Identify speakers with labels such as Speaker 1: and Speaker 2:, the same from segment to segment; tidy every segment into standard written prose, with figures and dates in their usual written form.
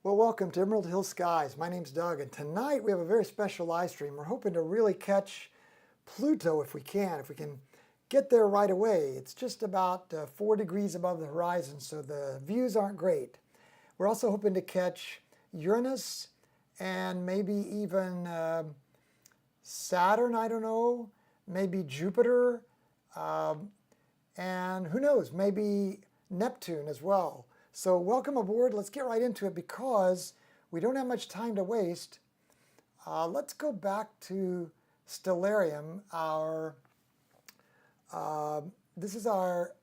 Speaker 1: Well, welcome to Emerald Hill Skies. My name's Doug, and tonight we have a very special live stream. We're hoping to really catch Pluto if we can get there right away. It's just about 4 degrees above the horizon, so the views aren't great. We're also hoping to catch Uranus and maybe even Saturn, I don't know, maybe Jupiter, and who knows, maybe Neptune as well. So welcome aboard. Let's get right into it because we don't have much time to waste. Let's go back to Stellarium. This is our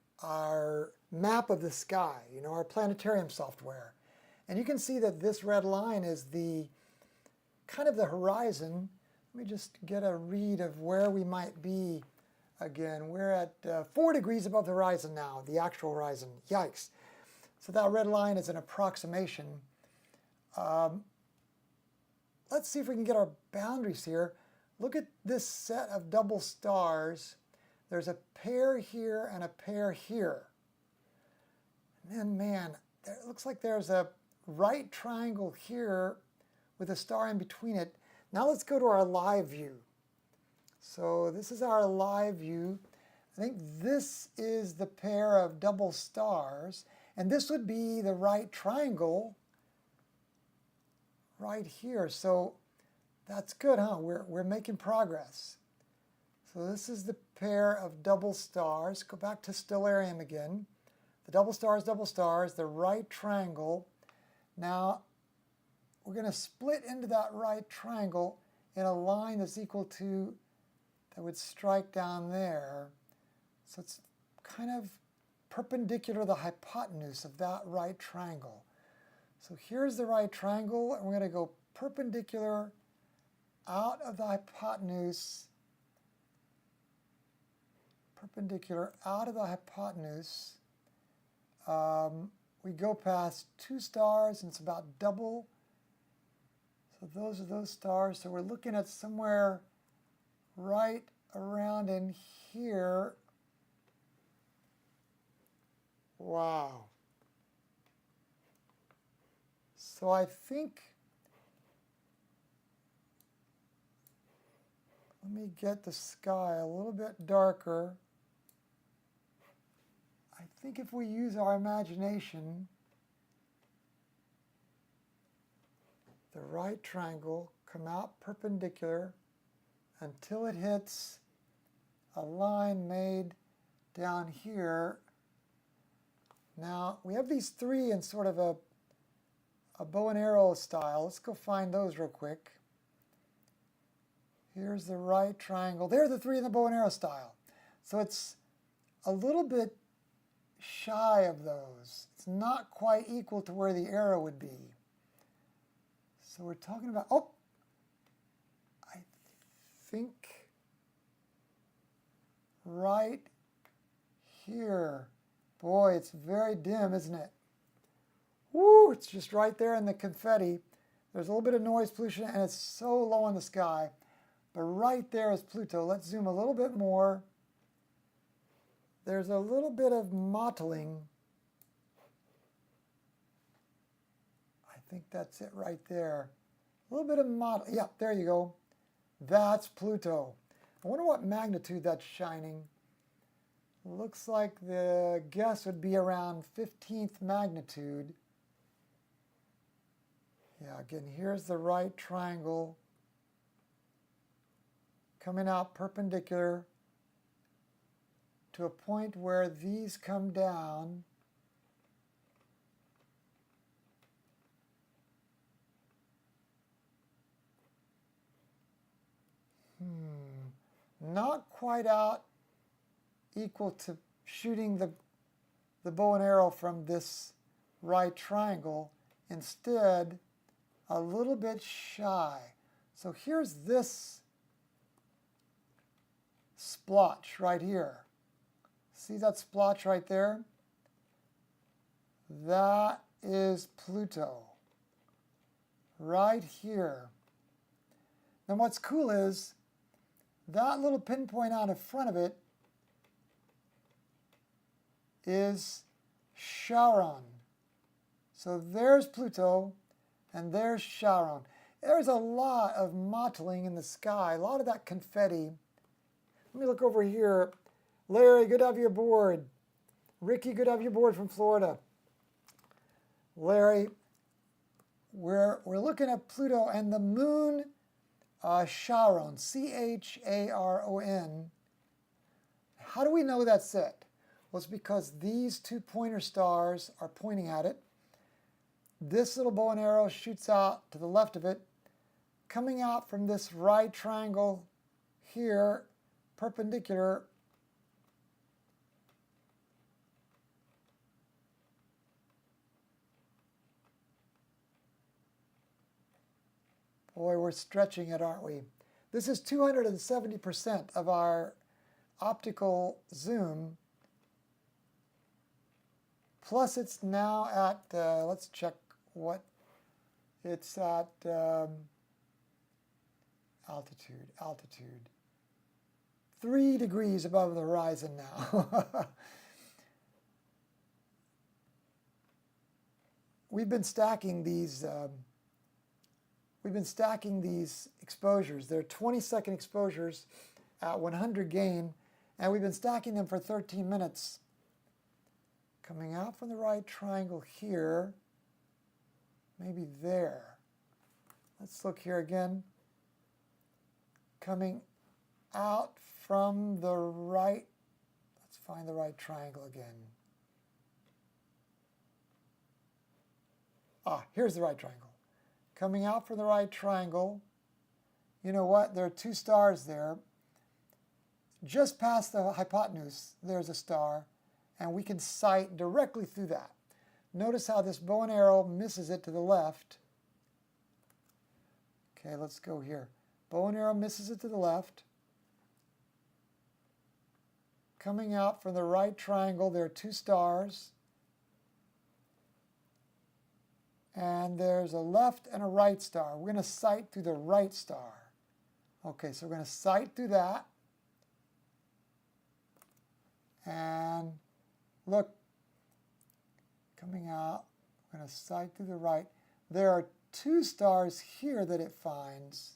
Speaker 1: map of the sky, our planetarium software. And you can see that this red line is the kind of the horizon. Let me just get a read of where we might be again. We're at 4 degrees above the horizon now, the actual horizon. Yikes. So that red line is an approximation. Let's see if we can get our boundaries here. Look at this set of double stars. There's a pair here and a pair here. And then, man, it looks like there's a right triangle here with a star in between it. Now let's go to our live view. So this is our live view. I think this is the pair of double stars. And this would be the right triangle right here. So that's good, huh? We're making progress. So this is the pair of double stars. Go back to Stellarium again. The double stars, the right triangle. Now, we're going to split into that right triangle in a line that's equal to, that would strike down there. So it's kind of perpendicular to the hypotenuse of that right triangle. So here's the right triangle, and we're going to go perpendicular out of the hypotenuse, we go past 2 stars, and it's about double. So those are those stars. So we're looking at somewhere right around in here. Wow. So I think, let me get the sky a little bit darker. I think if we use our imagination, the right triangle, come out perpendicular until it hits a line made down here. Now, we have these 3 in sort of a bow and arrow style. Let's go find those real quick. Here's the right triangle. There are the 3 in the bow and arrow style. So it's a little bit shy of those. It's not quite equal to where the arrow would be. So we're talking about, oh, I think right here. Boy, it's very dim, isn't it? Woo, it's just right there in the confetti. There's a little bit of noise pollution, and it's so low in the sky. But right there is Pluto. Let's zoom a little bit more. There's a little bit of mottling. I think that's it right there. A little bit of mottling. Yeah, there you go. That's Pluto. I wonder what magnitude that's shining. Looks like the guess would be around 15th magnitude. Yeah, again, here's the right triangle coming out perpendicular to a point where these come down. Not quite out equal to shooting the bow and arrow from this right triangle. Instead, a little bit shy. So here's this splotch right here. See that splotch right there? That is Pluto. Right here. And what's cool is that little pinpoint out in front of it is Charon. So there's Pluto. And there's Charon. There's a lot of mottling in the sky, a lot of that confetti. Let me look over here. Larry, good to have you aboard. Ricky, good to have you aboard from Florida. Larry, we're looking at Pluto and the moon, Charon, C-H-A-R-O-N. How do we know that's it? Well, it's because these two pointer stars are pointing at it. This little bow and arrow shoots out to the left of it, coming out from this right triangle here, perpendicular. Boy, we're stretching it, aren't we? This is 270% of our optical zoom. Plus it's now at, let's check what it's at, altitude. 3 degrees above the horizon now. We've been stacking these exposures. They're 20-second exposures at 100 gain, and we've been stacking them for 13 minutes. Coming out from the right triangle here, maybe there. Let's look here again. Coming out from the right, let's find the right triangle again. Ah, here's the right triangle. Coming out from the right triangle, you know what? There are 2 stars there. Just past the hypotenuse, there's a star, and we can sight directly through that. Notice how this bow and arrow misses it to the left. Okay, let's go here. Bow and arrow misses it to the left. Coming out from the right triangle, there are 2 stars. And there's a left and a right star. We're going to sight through the right star. Okay, so we're going to sight through that. And look, coming out, we're going to sight through the right. There are 2 stars here that it finds.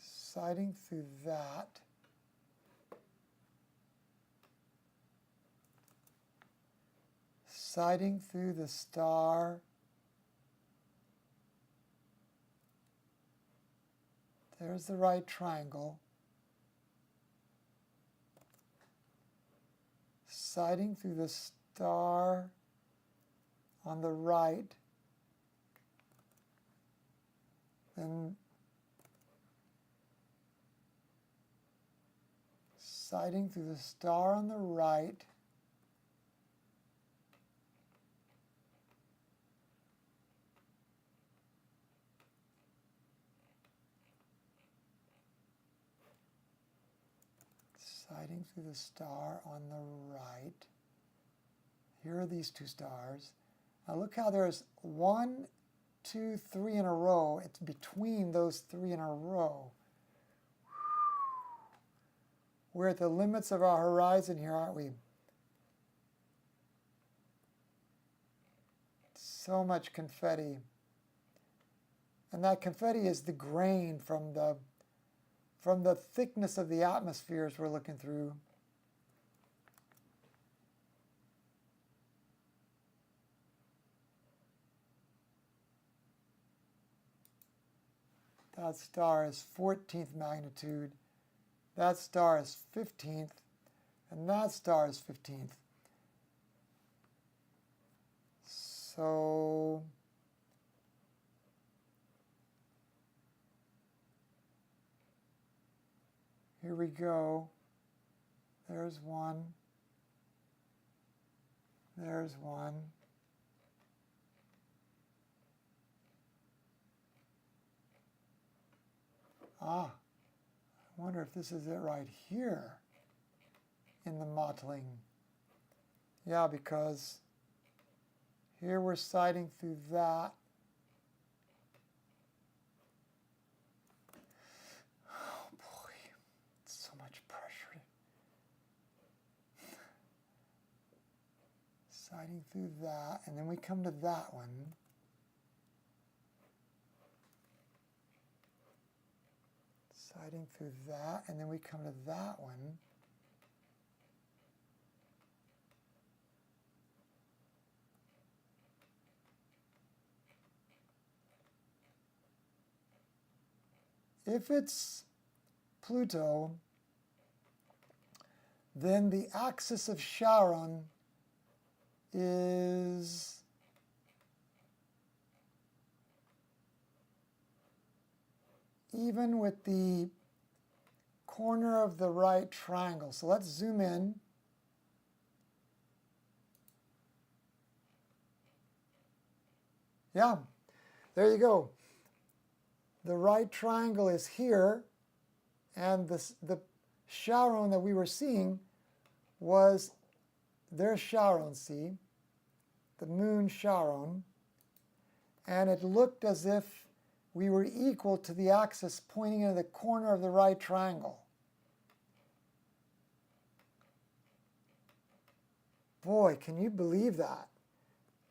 Speaker 1: Sighting through that. Sighting through the star. There's the right triangle. Sighting through the star on the right. Then sighting through the star on the right. Sighting through the star on the right. Here are these 2 stars. Now look how there's 1, 2, 3 in a row. It's between those 3 in a row. We're at the limits of our horizon here, aren't we? So much confetti. And that confetti is the grain from the thickness of the atmospheres we're looking through. That star is 14th magnitude. That star is 15th. And that star is 15th. So here we go. There's one. There's one. Ah, I wonder if this is it right here in the mottling. Yeah, because here we're sighting through that. Oh boy, so much pressure. Siding through that, and then we come to that one. Siding through that, and then we come to that one. If it's Pluto, then the axis of Charon is even with the corner of the right triangle. So let's zoom in. Yeah, there you go. The right triangle is here, and the Charon that we were seeing was their Charon, see? The moon Charon. And it looked as if we were equal to the axis pointing into the corner of the right triangle. Boy, can you believe that?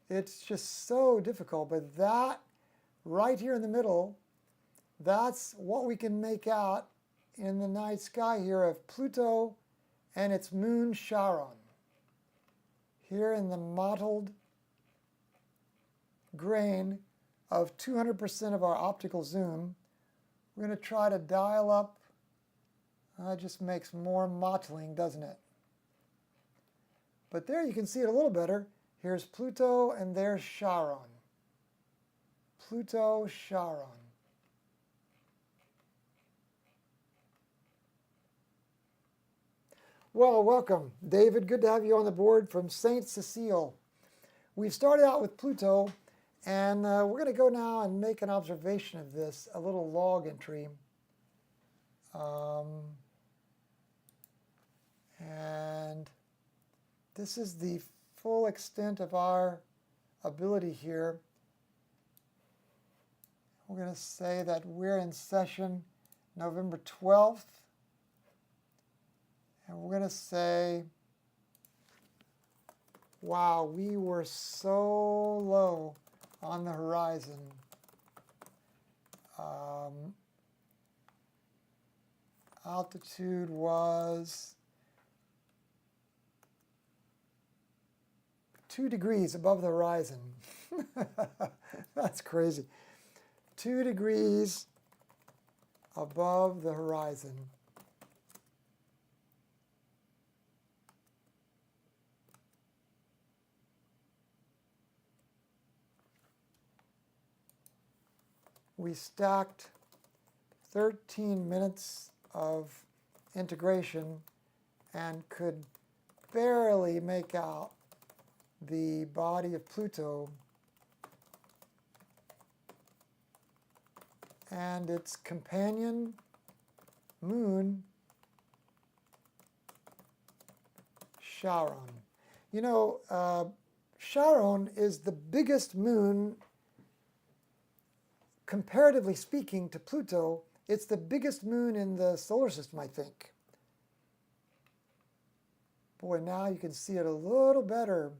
Speaker 1: It's just so difficult, but that right here in the middle, that's what we can make out in the night sky here of Pluto and its moon Charon. Here in the mottled grain of 200% of our optical zoom, we're going to try to dial up. It just makes more mottling, doesn't it? But there you can see it a little better. Here's Pluto and there's Charon. Pluto, Charon. Well, welcome, David. Good to have you on the board from St. Cecile. We've started out with Pluto, and we're going to go now and make an observation of this, a little log entry. And this is the full extent of our ability here. We're going to say that we're in session November 12th. And we're going to say, wow, we were so low on the horizon. Altitude was 2 degrees above the horizon. That's crazy. 2 degrees above the horizon. We stacked 13 minutes of integration and could barely make out the body of Pluto and its companion moon, Charon. You know, Charon is the biggest moon. Comparatively speaking to Pluto, it's the biggest moon in the solar system, I think. Boy, now you can see it a little better.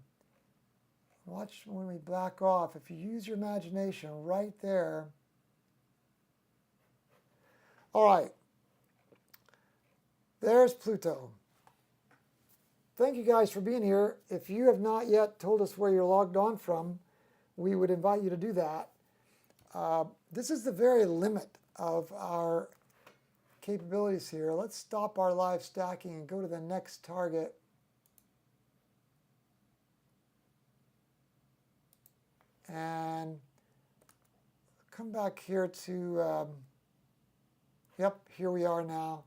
Speaker 1: Watch when we back off. If you use your imagination right there. All right. There's Pluto. Thank you guys for being here. If you have not yet told us where you're logged on from, we would invite you to do that. This is the very limit of our capabilities here. Let's stop our live stacking and go to the next target. And come back here to, yep, here we are now,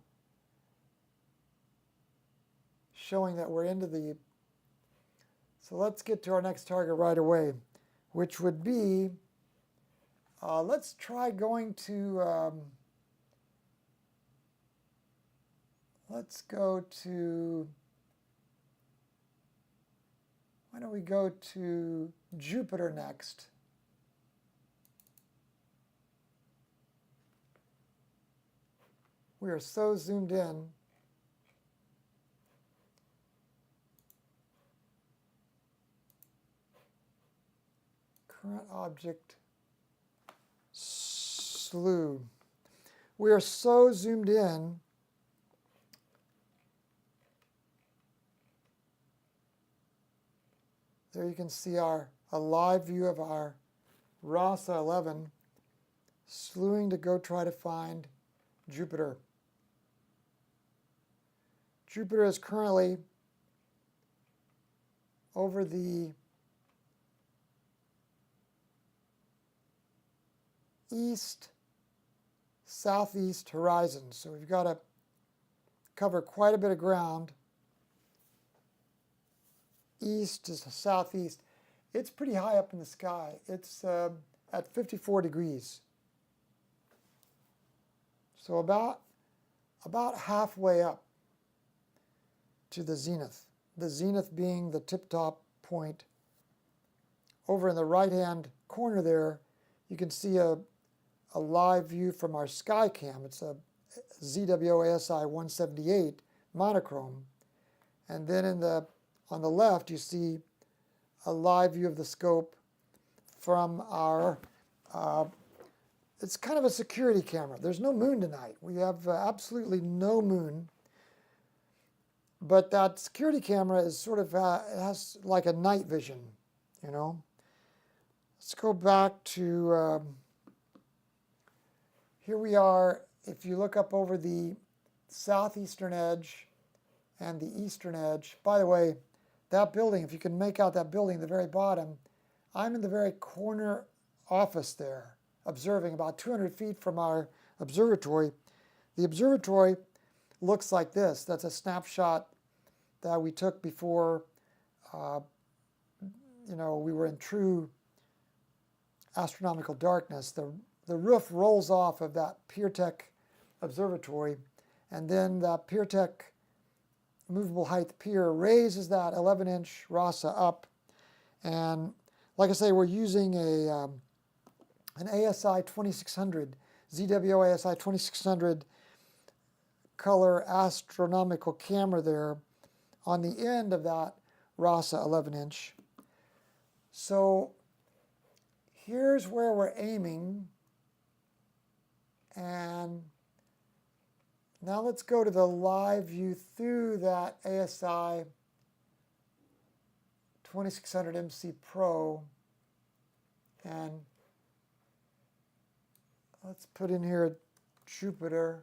Speaker 1: showing that we're into the, so let's get to our next target right away, which would be, let's try going to, let's go to, why don't we go to Jupiter next? We are so zoomed in. Current object slew. We are so zoomed in. There you can see a live view of our RASA 11 slewing to go try to find Jupiter. Jupiter is currently over the east-southeast horizon. So we've got to cover quite a bit of ground. East to southeast. It's pretty high up in the sky. It's at 54 degrees. So about halfway up to the zenith. The zenith being the tip-top point. Over in the right-hand corner there, you can see a live view from our sky cam. It's a ZWO ASI2600MC monochrome. And then on the left, you see a live view of the scope from our, it's kind of a security camera. There's no moon tonight. We have absolutely no moon. But that security camera is sort of, it has like a night vision, you know. Let's go back to, here we are. If you look up over the southeastern edge and the eastern edge, by the way, that building, if you can make out that building at the very bottom, I'm in the very corner office there, observing about 200 feet from our observatory. The observatory looks like this. That's a snapshot that we took before, you know, we were in true astronomical darkness. The roof rolls off of that Pier-Tech observatory, and then that Pier-Tech movable height pier raises that 11-inch RASA up. And like I say, we're using an ASI2600, ZWO ASI2600 color astronomical camera there on the end of that RASA 11-inch. So here's where we're aiming. And now let's go to the live view through that ASI 2600MC Pro. And let's put in here Jupiter.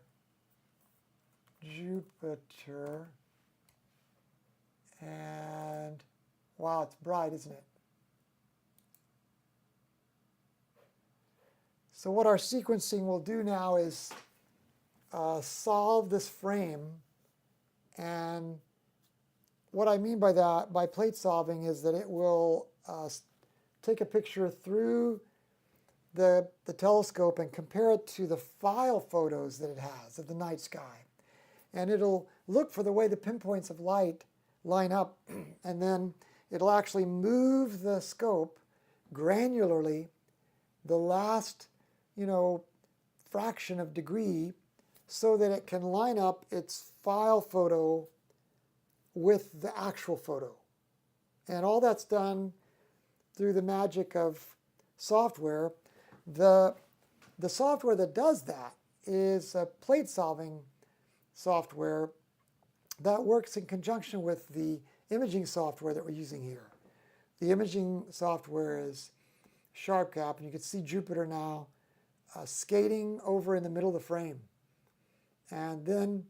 Speaker 1: And wow, it's bright, isn't it? So what our sequencing will do now is solve this frame. And what I mean by that, by plate solving, is that it will take a picture through the telescope and compare it to the file photos that it has of the night sky. And it'll look for the way the pinpoints of light line up, and then it'll actually move the scope granularly the last, you know, fraction of degree so that it can line up its file photo with the actual photo. And all that's done through the magic of software. The software that does that is a plate solving software that works in conjunction with the imaging software that we're using here. The imaging software is SharpCap, and you can see Jupiter now skating over in the middle of the frame. And then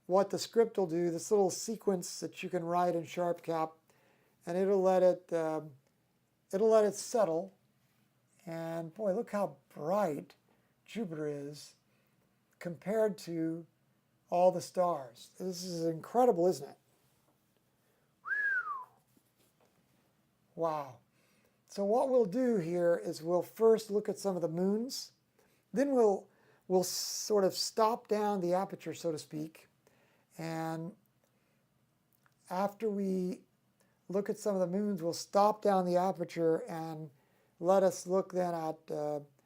Speaker 1: what the script will do, this little sequence that you can write in SharpCap, and it'll let it settle. And boy, look how bright Jupiter is compared to all the stars. This is incredible, isn't it? Wow. So what we'll do here is we'll first look at some of the moons. Then we'll sort of stop down the aperture, so to speak. And after we look at some of the moons, we'll stop down the aperture and let us look then at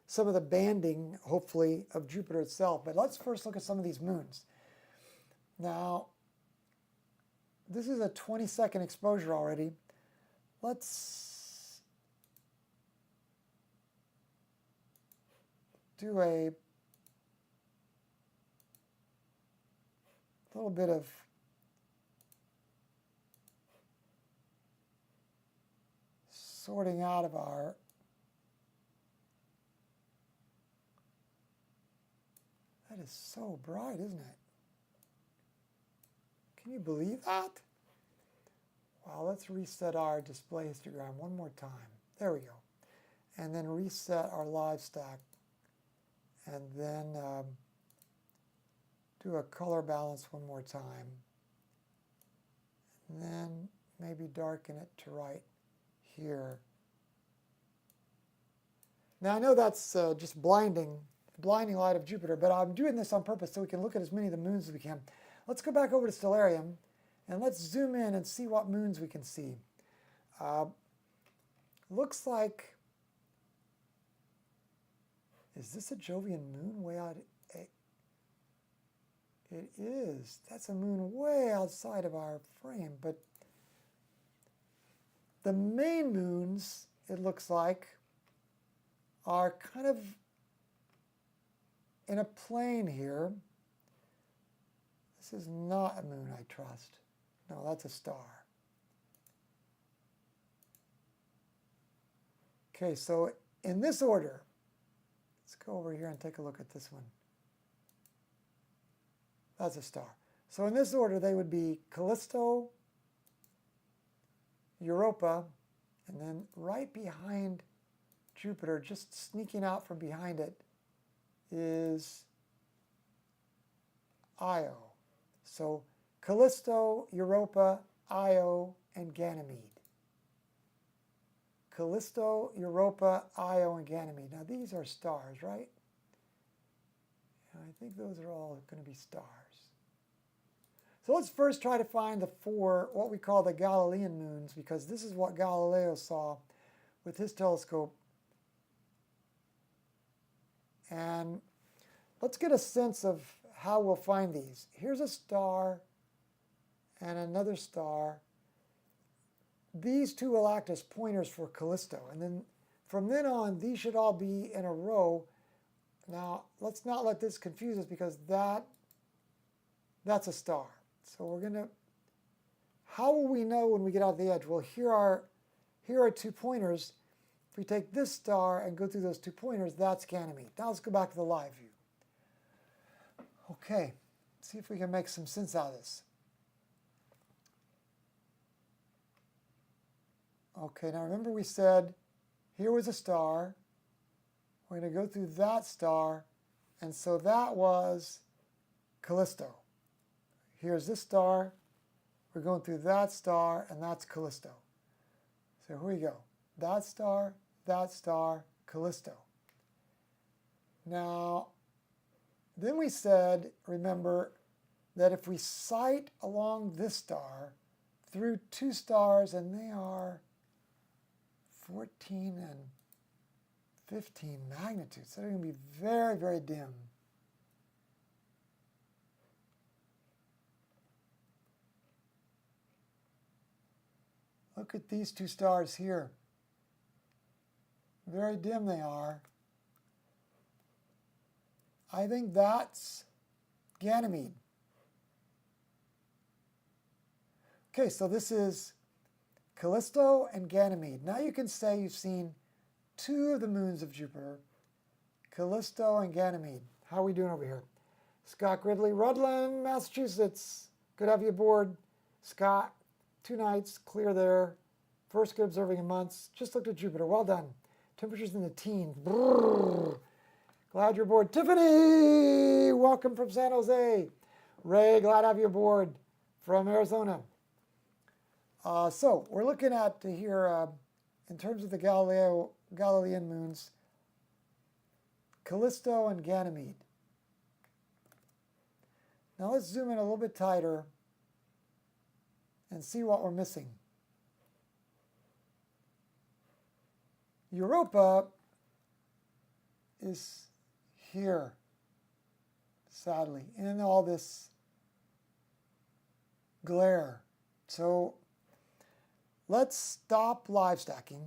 Speaker 1: some of the banding, hopefully, of Jupiter itself. But let's first look at some of these moons. Now, this is a 20-second exposure already. Let's do a little bit of sorting out of our that is so bright, isn't it? Can you believe that? Wow, let's reset our display histogram one more time. There we go. And then reset our live stack. And then do a color balance one more time. And then maybe darken it to right here. Now I know that's just blinding light of Jupiter, but I'm doing this on purpose so we can look at as many of the moons as we can. Let's go back over to Stellarium and let's zoom in and see what moons we can see. Looks like, is this a Jovian moon way out? It is. That's a moon way outside of our frame, but the main moons, it looks like, are kind of in a plane here. This is not a moon, I trust. No, that's a star. Okay, so in this order, let's go over here and take a look at this one. That's a star. So in this order, they would be Callisto, Europa, and then right behind Jupiter, just sneaking out from behind it, is Io. So Callisto, Europa, Io, and Ganymede. Callisto, Europa, Io, and Ganymede. Now these are stars, right? I think those are all going to be stars. So let's first try to find the four, what we call the Galilean moons, because this is what Galileo saw with his telescope. And let's get a sense of how we'll find these. Here's a star and another star. These two will act as pointers for Callisto. And then from then on, these should all be in a row. Now, let's not let this confuse us because that's a star. So we're going to, how will we know when we get out the edge? Well, here are 2 pointers. If we take this star and go through those 2 pointers, that's Ganymede. Now let's go back to the live view. Okay, let's see if we can make some sense out of this. Okay, now remember we said here was a star. We're going to go through that star, and so that was Callisto. Here's this star. We're going through that star, and that's Callisto. So here we go. That star, Callisto. Now, then we said, remember, that if we sight along this star through 2 stars, and they are 14 and 15 magnitudes, so they're going to be very, very dim. Look at these 2 stars here. Very dim they are. I think that's Ganymede. Okay, so this is Callisto and Ganymede. Now you can say you've seen 2 of the moons of Jupiter, Callisto and Ganymede. How are we doing over here? Scott Gridley, Rutland, Massachusetts. Good to have you aboard. Scott, 2 nights, clear there. First good observing in months. Just looked at Jupiter. Well done. Temperatures in the teens. Brrr. Glad you're aboard. Tiffany, welcome from San Jose. Ray, glad to have you aboard from Arizona. So we're looking at here, in terms of the Galilean moons, Callisto and Ganymede. Now let's zoom in a little bit tighter and see what we're missing. Europa is here, sadly, in all this glare. So let's stop live stacking.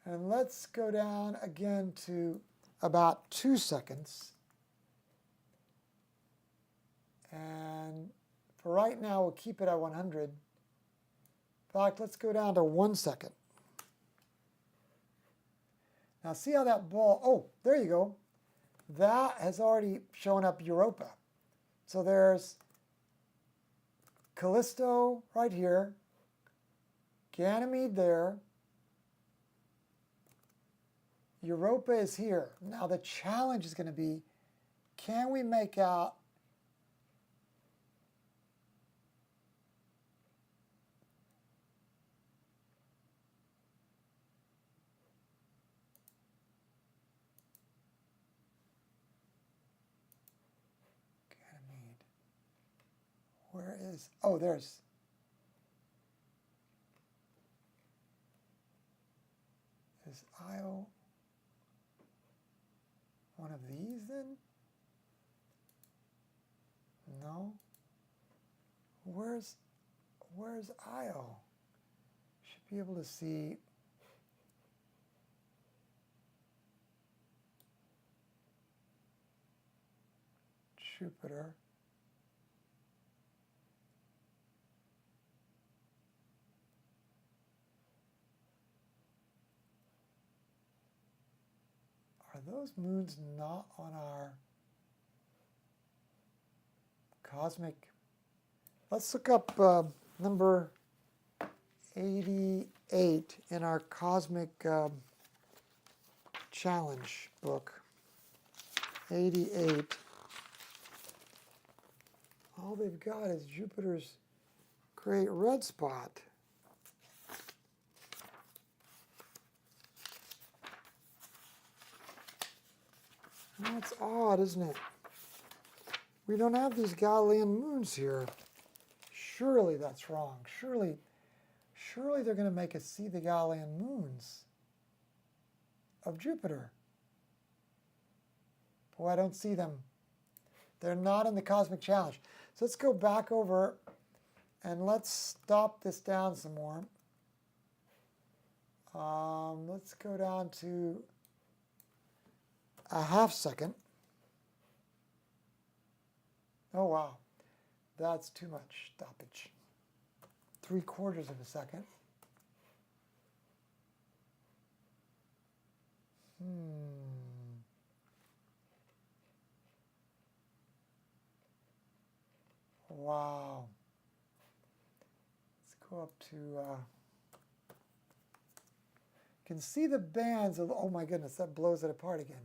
Speaker 1: And let's go down again to about 2 seconds. And for right now, we'll keep it at 100. In fact, let's go down to 1 second. Now see how that ball, oh, there you go. That has already shown up Europa. So there's Callisto right here, Ganymede there, Europa is here. Now the challenge is going to be, can we make out Ganymede? Where is, oh, there's, is Io one of these then? No. Where's Io? Should be able to see. Jupiter. Are those moons not on our cosmic? Let's look up number 88 in our cosmic challenge book. 88. All they've got is Jupiter's great red spot. That's odd, isn't it? We don't have these Galilean moons here. Surely that's wrong. Surely they're going to make us see the Galilean moons of Jupiter. Boy, I don't see them. They're not in the Cosmic Challenge. So let's go back over and let's stop this down some more. Let's go down to a half second. Oh, wow. That's too much stoppage. 3/4 of a second. Wow. Let's go up to, you can see the bands of, oh my goodness, that blows it apart again.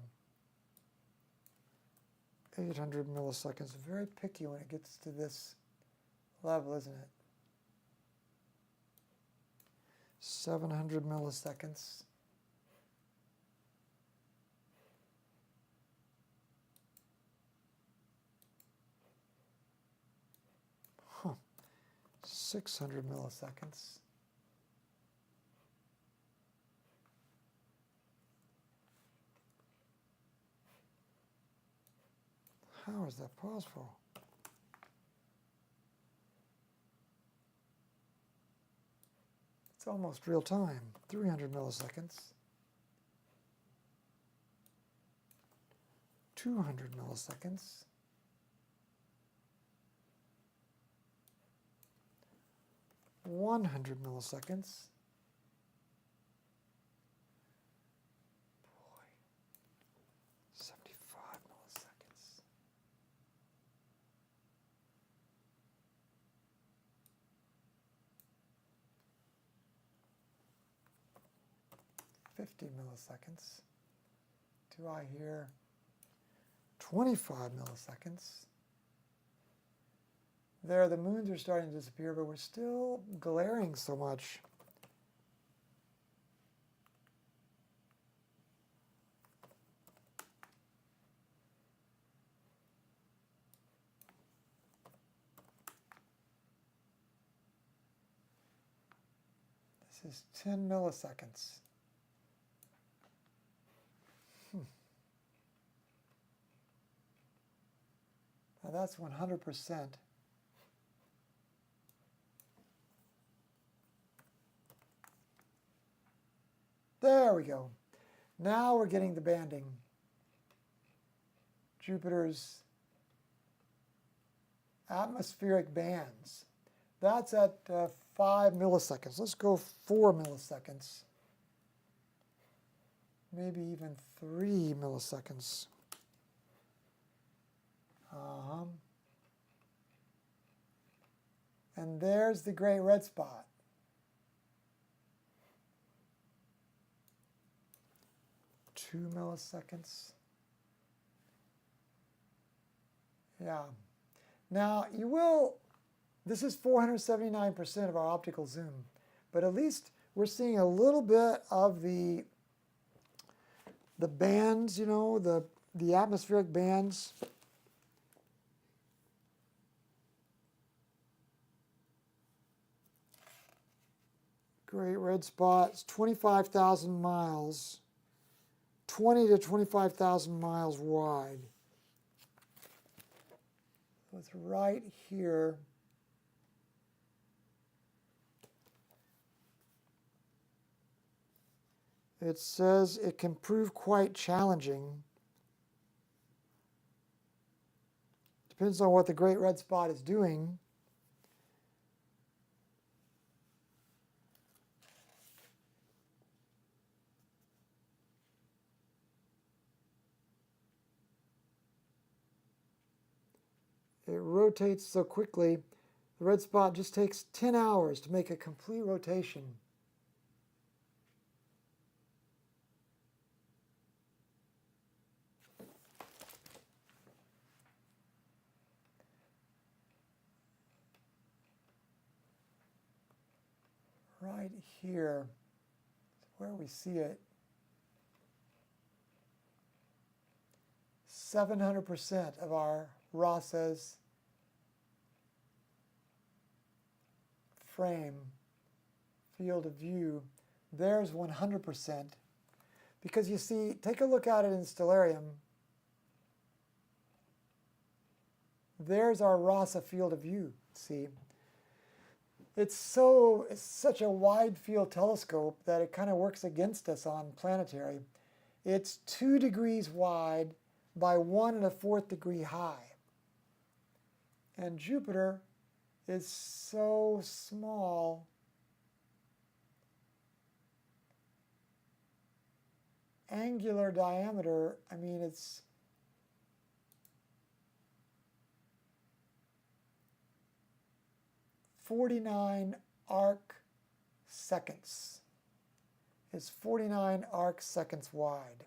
Speaker 1: 800 milliseconds, very picky when it gets to this level, isn't it? 700 milliseconds. Huh. 600 milliseconds. How is that possible? It's almost real time. 300 milliseconds. 200 milliseconds. 100 milliseconds. Boy. 75 milliseconds. 50 milliseconds. Do I hear 25 milliseconds? There, the moons are starting to disappear, but we're still glaring so much. This is 10 milliseconds. Now that's 100%. There we go. Now we're getting the banding. Jupiter's atmospheric bands. That's at 5 milliseconds. Let's go 4 milliseconds. Maybe even 3 milliseconds. And there's the great red spot. Two milliseconds. Yeah. Now, you will, this is 479% of our optical zoom, but at least we're seeing a little bit of the bands, you know, the atmospheric bands. Great red spots, 25,000 miles, 20 to 25,000 miles wide. So it's right here. It says it can prove quite challenging. Depends on what the great red spot is doing. It rotates so quickly, the red spot just takes 10 hours to make a complete rotation. Right here is where we see it. 700% of our RASA's frame field of view. There's 100%. Because you see, take a look at it in stellarium. There's our RASA field of view. See, it's such a wide field telescope that it kind of works against us on planetary. It's 2 degrees wide by 1 1/4 degree high. And Jupiter is so small. Angular diameter, I mean, it's .49 arc seconds. It's 49 arc seconds wide.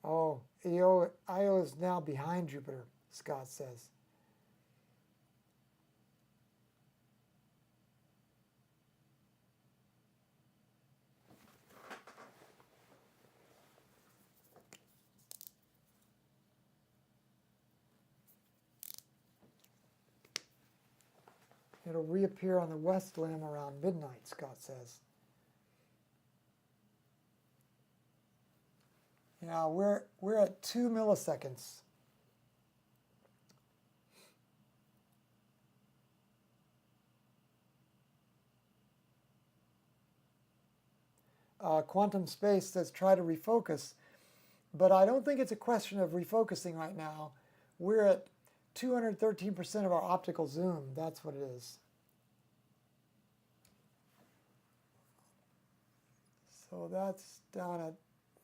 Speaker 1: Oh, Io is now behind Jupiter, Scott says. It'll reappear on the west limb around midnight, Scott says. Yeah, we're at 2 milliseconds. Quantum Space says try to refocus, but I don't think it's a question of refocusing right now. We're at 213% of our optical zoom. That's what it is. So that's down at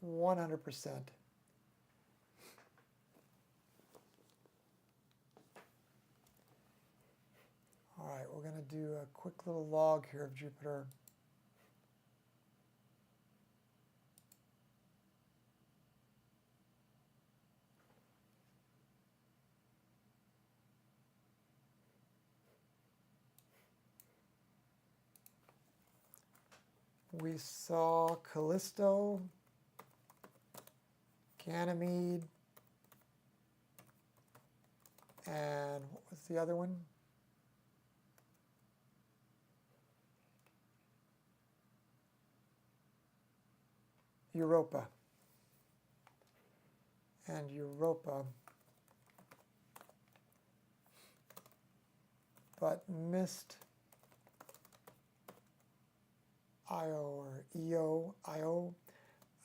Speaker 1: 100%. All right, we're going to do a quick little log here of Jupiter. We saw Callisto, Ganymede, and what was the other one? Europa. And Europa, but missed Io or Io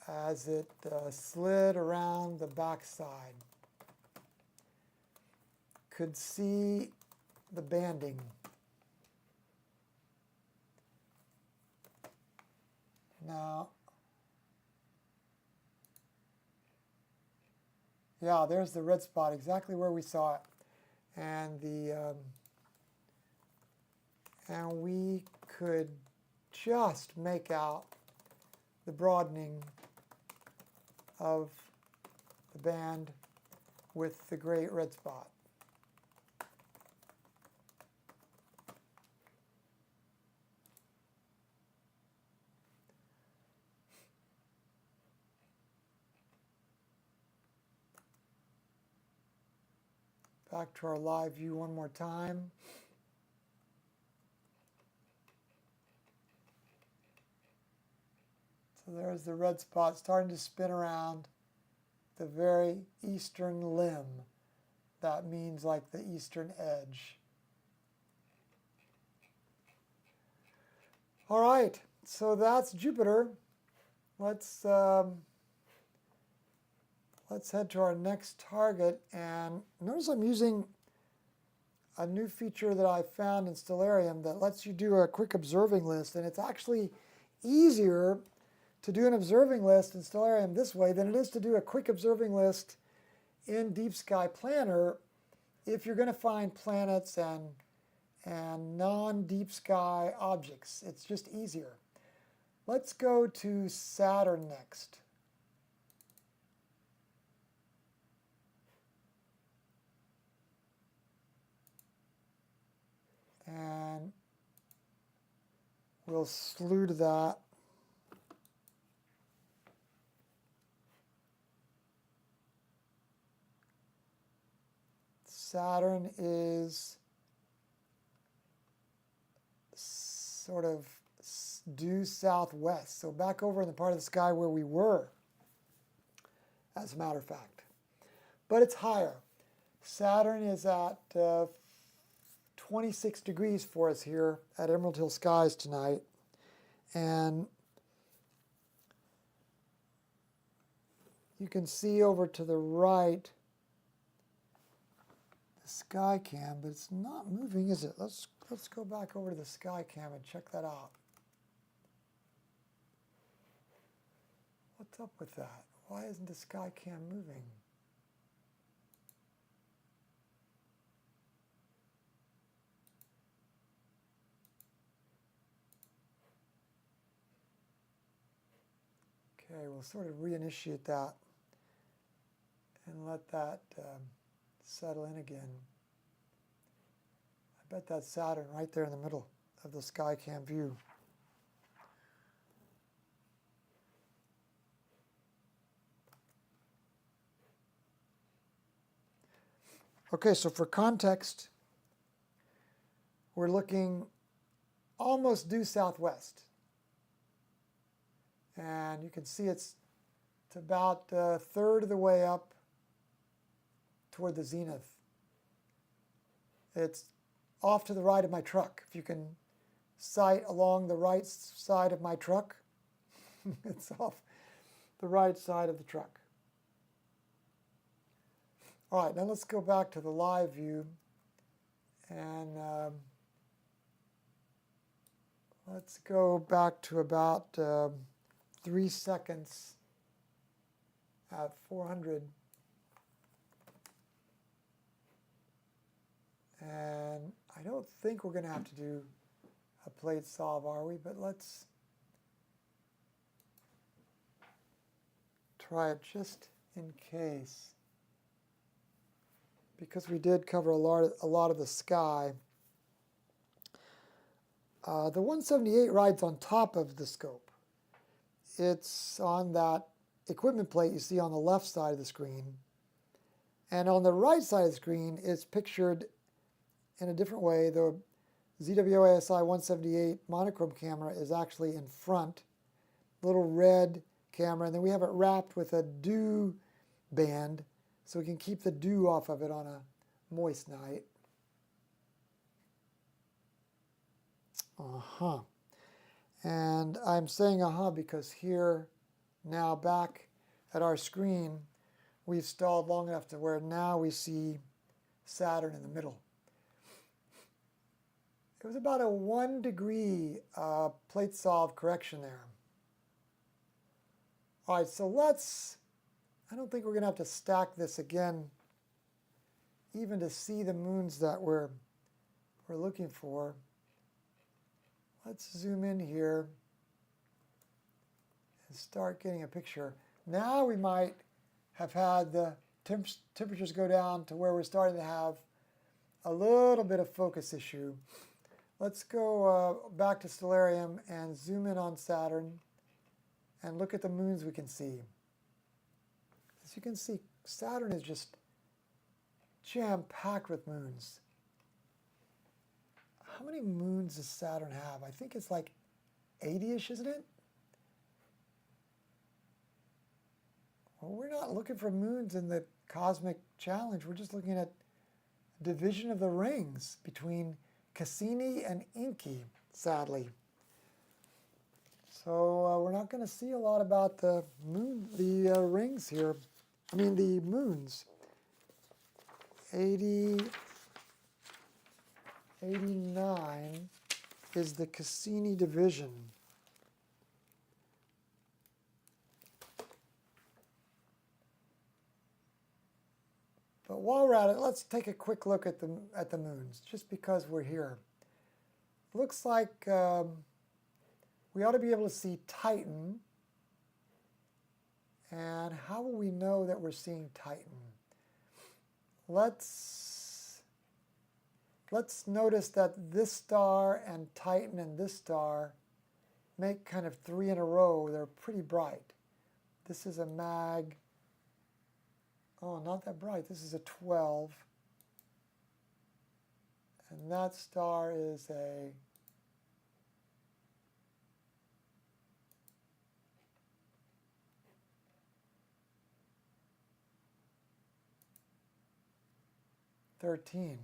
Speaker 1: as it slid around the backside. Could see the banding. Now, yeah, there's the red spot, exactly where we saw it, and and we could just make out the broadening of the band with the great red spot. Back to our live view one more time. So there's the red spot starting to spin around the very eastern limb. That means like the eastern edge. All right, so that's Jupiter. Let's head to our next target, and notice I'm using a new feature that I found in Stellarium that lets you do a quick observing list, and it's actually easier to do an observing list in Stellarium this way than it is to do a quick observing list in Deep Sky Planner if you're going to find planets and non-deep sky objects. It's just easier. Let's go to Saturn next. And we'll slew to that. Saturn is sort of due southwest, so back over in the part of the sky where we were, as a matter of fact. But it's higher. Saturn is at 26 degrees for us here at Emerald Hill Skies tonight. And you can see over to the right the sky cam, but it's not moving, is it? Let's go back over to the sky cam and check that out. What's up with that? Why isn't the sky cam moving? Okay, we'll sort of reinitiate that and let that settle in again. I bet that's Saturn right there in the middle of the SkyCam view. Okay, so for context, we're looking almost due southwest. And you can see it's about a third of the way up toward the zenith. It's off to the right of my truck. If you can sight along the right side of my truck, it's off the right side of the truck. All right, now let's go back to the live view and let's go back to about 3 seconds at 400. And I don't think we're going to have to do a plate solve, are we? But let's try it just in case, because we did cover a lot of the sky. The 178 rides on top of the scope. It's on that equipment plate you see on the left side of the screen. And on the right side of the screen, it's pictured in a different way. The ZWO ASI2600MC monochrome camera is actually in front. Little red camera, and then we have it wrapped with a dew band so we can keep the dew off of it on a moist night. And I'm saying because here, now back at our screen, we've stalled long enough to where now we see Saturn in the middle. It was about a 1 degree plate solve correction there. All right, so I don't think we're going to have to stack this again even to see the moons that we're looking for. Let's zoom in here and start getting a picture. Now we might have had the temperatures go down to where we're starting to have a little bit of focus issue. Let's go back to Stellarium and zoom in on Saturn and look at the moons we can see. As you can see, Saturn is just jam-packed with moons. How many moons does Saturn have? I think it's like 80-ish, isn't it? Well, we're not looking for moons in the cosmic challenge. We're just looking at division of the rings between Cassini and Encke, sadly. So we're not going to see a lot about the rings here. I mean the moons. 89 is the Cassini division. But while we're at it, let's take a quick look at the moons, just because we're here. Looks like we ought to be able to see Titan. And how will we know that we're seeing Titan? Let's notice that this star and Titan and this star make kind of 3 in a row. They're pretty bright. This is a mag. Oh, not that bright. This is a 12. And that star is a $13.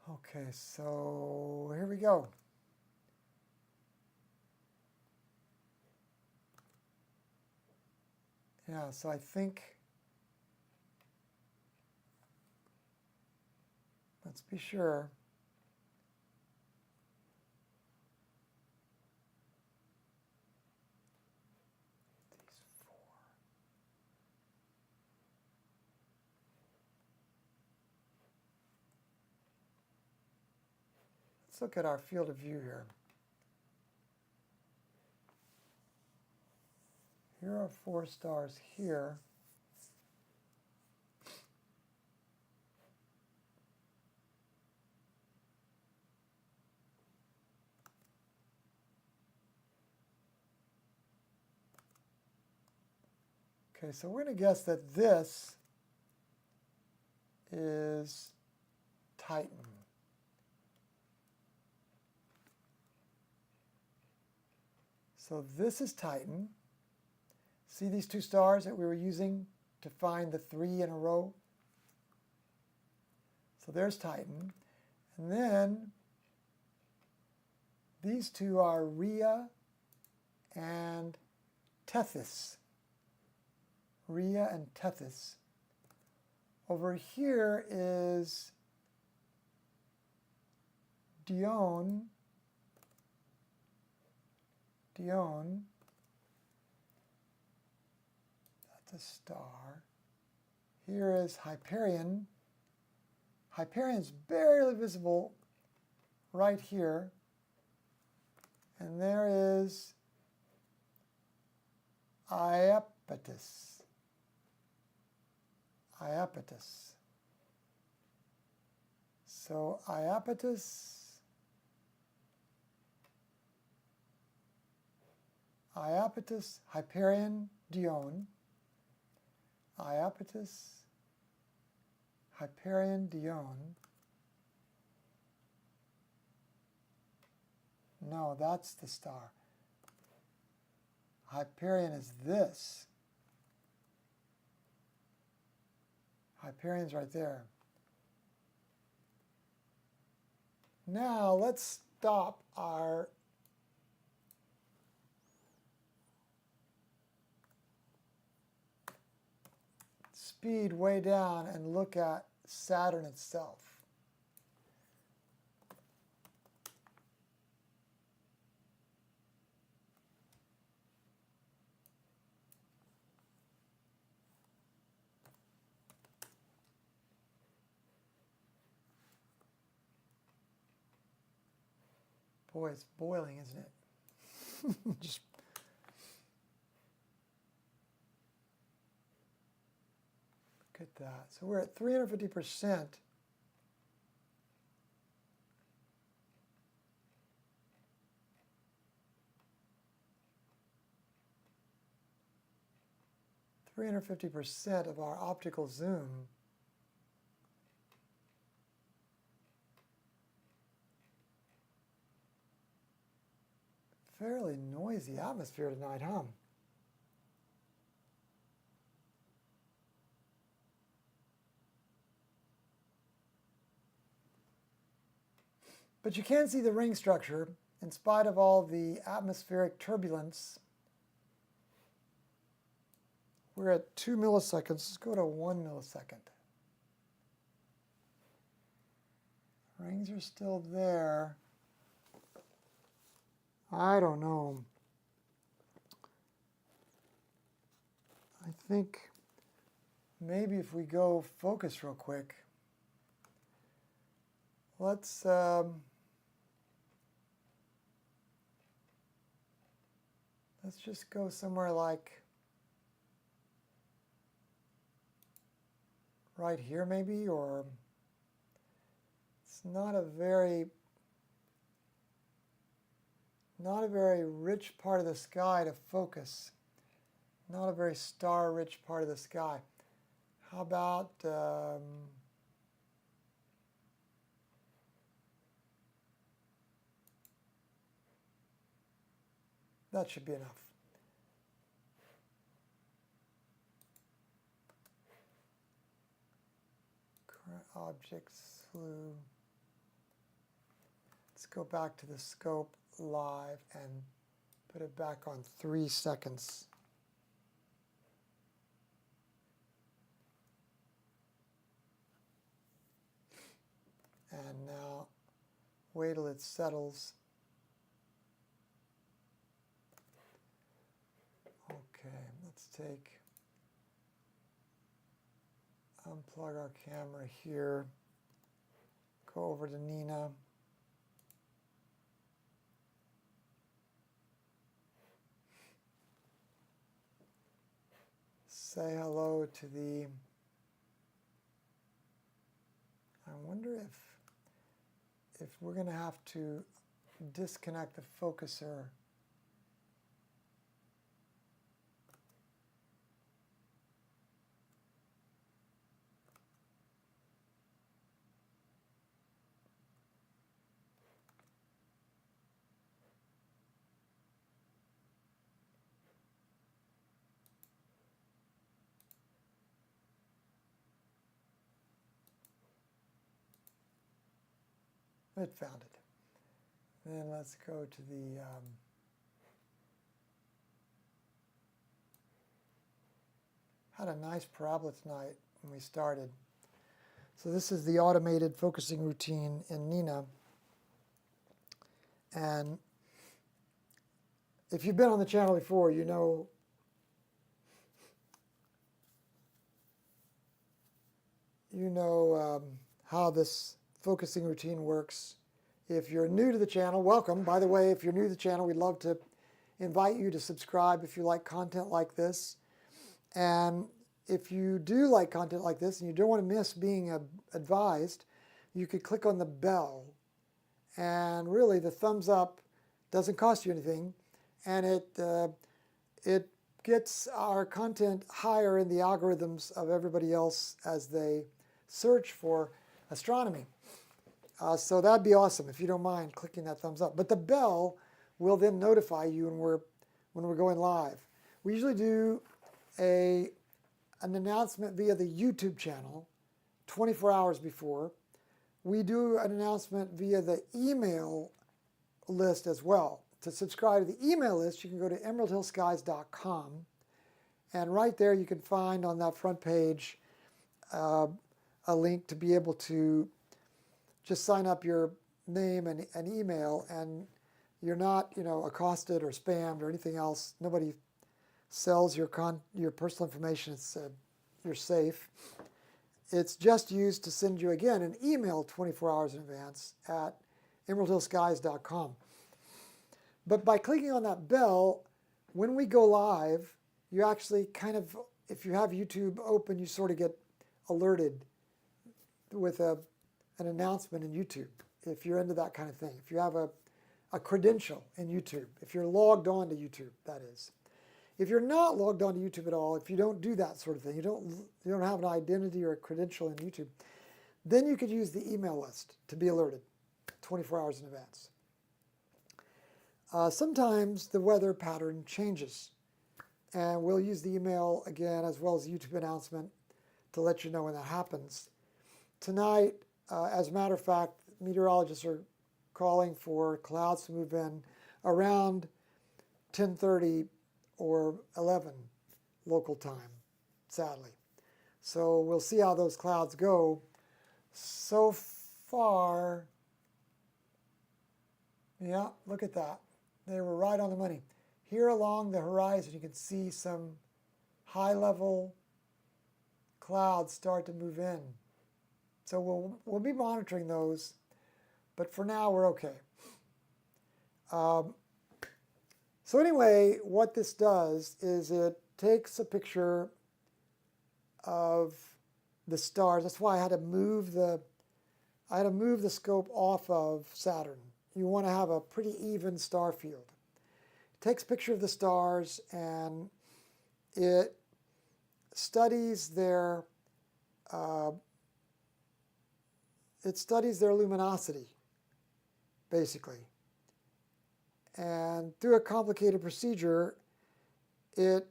Speaker 1: Okay, so here we go. Yeah, so I think, let's be sure. Let's look at our field of view here. Here are 4 stars here. Okay, so we're going to guess that this is Titan. So this is Titan. See these 2 stars that we were using to find the 3 in a row? So there's Titan. And then these 2 are Rhea and Tethys. Rhea and Tethys. Over here is Dione. That's a star. Here is Hyperion. Hyperion's barely visible right here. And there is Iapetus. So Iapetus, Hyperion, Dione. Iapetus, Hyperion, Dione. No, that's the star. Hyperion is this. Hyperion's right there. Now let's stop our speed way down and look at Saturn itself. Boy, it's boiling, isn't it? Just look at that. So we're at 350%. (350% of our optical zoom. Fairly noisy atmosphere tonight, huh? But you can see the ring structure in spite of all the atmospheric turbulence. We're at 2 milliseconds. Let's go to 1 millisecond. Rings are still there. I don't know. I think maybe if we go focus real quick, let's just go somewhere like right here maybe, or it's not a very rich part of the sky to focus. Not a very star-rich part of the sky. How about that should be enough. Current object slew. Let's go back to the scope live and put it back on 3 seconds. And now wait till it settles. Okay, let's unplug our camera here, go over to Nina. Say hello to the, I wonder if we're going to have to disconnect the focuser. It found it. Then let's go to the had a nice parabola tonight when we started. So this is the automated focusing routine in Nina. And if you've been on the channel before, you know how this focusing routine works. If you're new to the channel, welcome. By the way, if you're new to the channel, we'd love to invite you to subscribe if you like content like this. And if you do like content like this and you don't want to miss being advised, you could click on the bell. And really, the thumbs up doesn't cost you anything, and it gets our content higher in the algorithms of everybody else as they search for astronomy. So that'd be awesome if you don't mind clicking that thumbs up. But the bell will then notify you when when we're going live. We usually do an announcement via the YouTube channel 24 hours before. We do an announcement via the email list as well. To subscribe to the email list, you can go to emeraldhillskies.com, and right there you can find on that front page a link to be able to just sign up your name and email, and you're not, accosted or spammed or anything else. Nobody sells your personal information. You're safe. It's just used to send you, again, an email 24 hours in advance at emeraldhillskies.com. But by clicking on that bell, when we go live, you actually kind of, if you have YouTube open, you sort of get alerted with an announcement in YouTube, if you're into that kind of thing. If you have a credential in YouTube, if you're logged on to YouTube, that is. If you're not logged on to YouTube at all, if you don't do that sort of thing, you don't have an identity or a credential in YouTube, then you could use the email list to be alerted 24 hours in advance. Sometimes the weather pattern changes, and we'll use the email again as well as the YouTube announcement to let you know when that happens. Tonight, as a matter of fact, meteorologists are calling for clouds to move in around 10:30 or 11 local time, sadly. So we'll see how those clouds go. So far, yeah, look at that. They were right on the money. Here along the horizon, you can see some high-level clouds start to move in. So we'll be monitoring those, but for now we're okay. So anyway, what this does is it takes a picture of the stars. That's why I had to move the scope off of Saturn. You want to have a pretty even star field. It takes a picture of the stars and it studies their luminosity, basically. And through a complicated procedure, it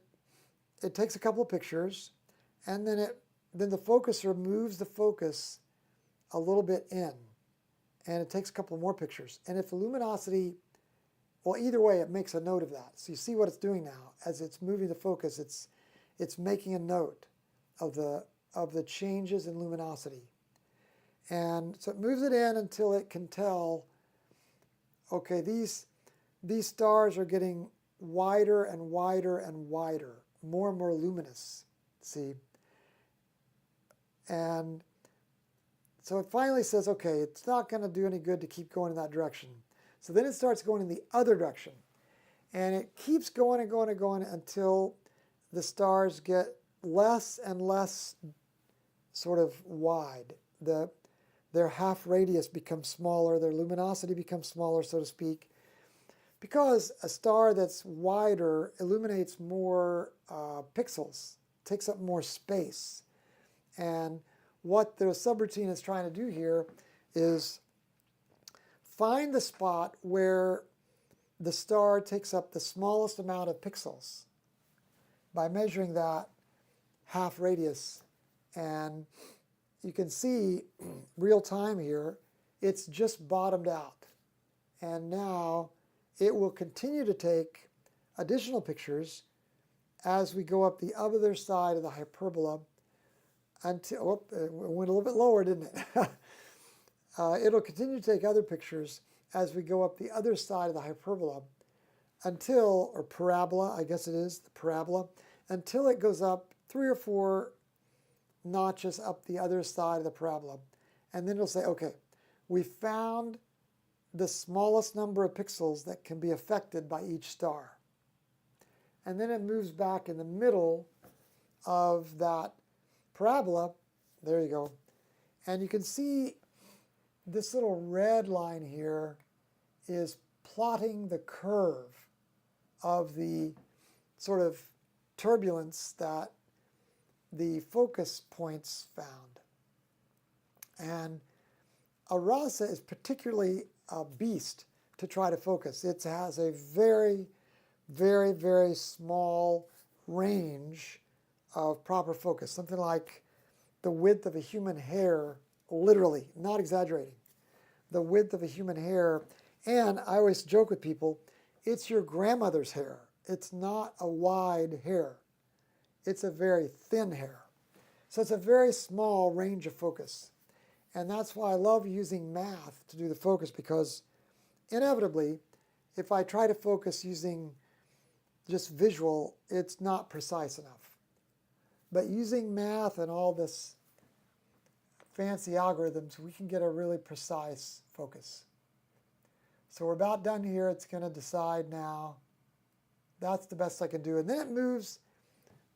Speaker 1: takes a couple of pictures, and then the focuser moves the focus a little bit in, and it takes a couple more pictures. And if the luminosity, well, either way, it makes a note of that. So you see what it's doing now. As it's moving the focus, it's making a note of the changes in luminosity. And so it moves it in until it can tell, okay, these stars are getting wider and wider and wider, more and more luminous, see? And so it finally says, okay, it's not going to do any good to keep going in that direction. So then it starts going in the other direction. And it keeps going and going and going until the stars get less and less sort of wide. Their half radius becomes smaller, their luminosity becomes smaller, so to speak, because a star that's wider illuminates more pixels, takes up more space. And what the subroutine is trying to do here is find the spot where the star takes up the smallest amount of pixels by measuring that half radius. And you can see real time here, it's just bottomed out. And now it will continue to take additional pictures as we go up the other side of the hyperbola until, it went a little bit lower, didn't it? It'll continue to take other pictures as we go up the other side of the hyperbola until, or parabola, I guess it is, the parabola, until it goes up 3 or 4 notches up the other side of the parabola. And then it'll say, okay, we found the smallest number of pixels that can be affected by each star. And then it moves back in the middle of that parabola. There you go. And you can see this little red line here is plotting the curve of the sort of turbulence that the focus points found. And a RASA is particularly a beast to try to focus. It has a very very, very small range of proper focus, something like the width of a human hair, literally, not exaggerating, the width of a human hair. And I always joke with people, it's your grandmother's hair. It's not a wide hair. It's a very thin hair. So it's a very small range of focus. And that's why I love using math to do the focus, because inevitably, if I try to focus using just visual, it's not precise enough. But using math and all this fancy algorithms, we can get a really precise focus. So we're about done here. It's going to decide now. That's the best I can do. And then it moves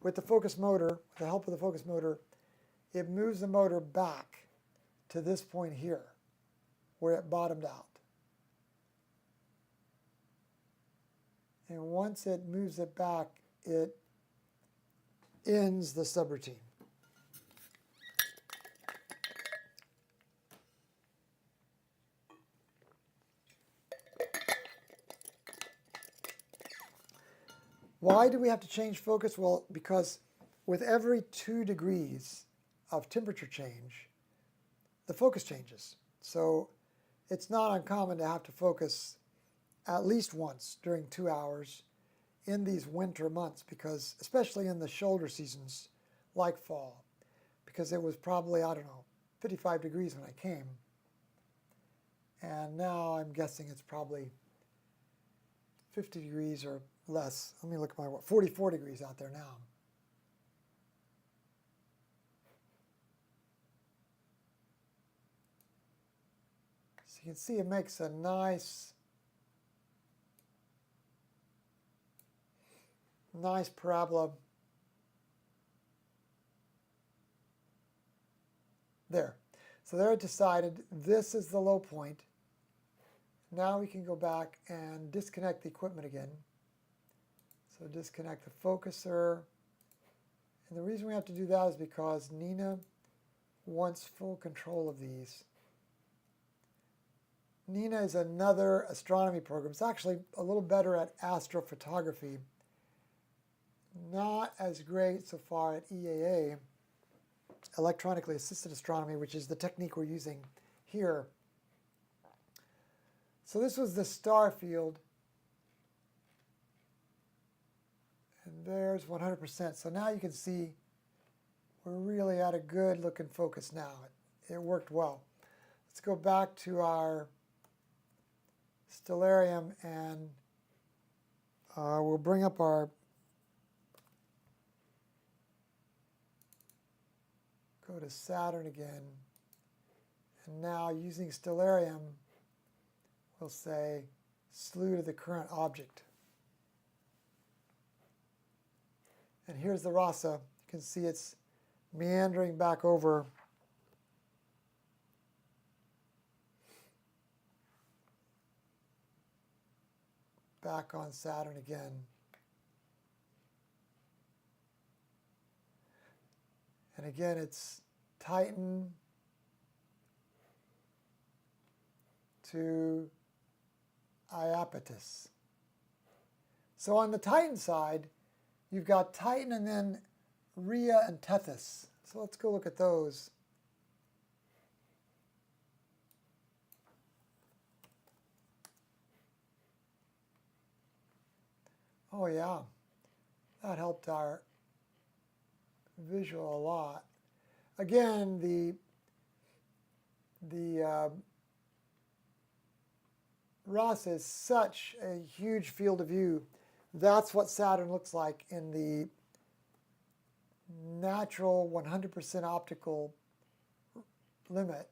Speaker 1: with the focus motor, with the help of the focus motor, it moves the motor back to this point here, where it bottomed out. And once it moves it back, it ends the subroutine. Why do we have to change focus? Well, because with every 2 degrees of temperature change, the focus changes. So it's not uncommon to have to focus at least once during 2 hours in these winter months, because especially in the shoulder seasons like fall, because it was probably, I don't know, 55 degrees when I came. And now I'm guessing it's probably 50 degrees or less. Let me look at my watch. 44 degrees out there now. So you can see it makes a nice parabola. There. So there it decided this is the low point. Now we can go back and disconnect the equipment again. So disconnect the focuser. And the reason we have to do that is because Nina wants full control of these. Nina is another astronomy program. It's actually a little better at astrophotography. Not as great so far at EAA, Electronically-assisted Astronomy, which is the technique we're using here. So this was the star field. And there's 100%. So now you can see we're really at a good looking focus now. It worked well. Let's go back to our stellarium and we'll bring up our go to Saturn again. And now using stellarium, we'll say slew to the current object. And here's the RASA. You can see it's meandering back over. Back on Saturn again. And again, it's Titan to Iapetus. So on the Titan side, you've got Titan and then Rhea and Tethys. So let's go look at those. Oh yeah, that helped our visual a lot. Again, the RASA is such a huge field of view. That's what Saturn looks like in the natural 100% optical limit.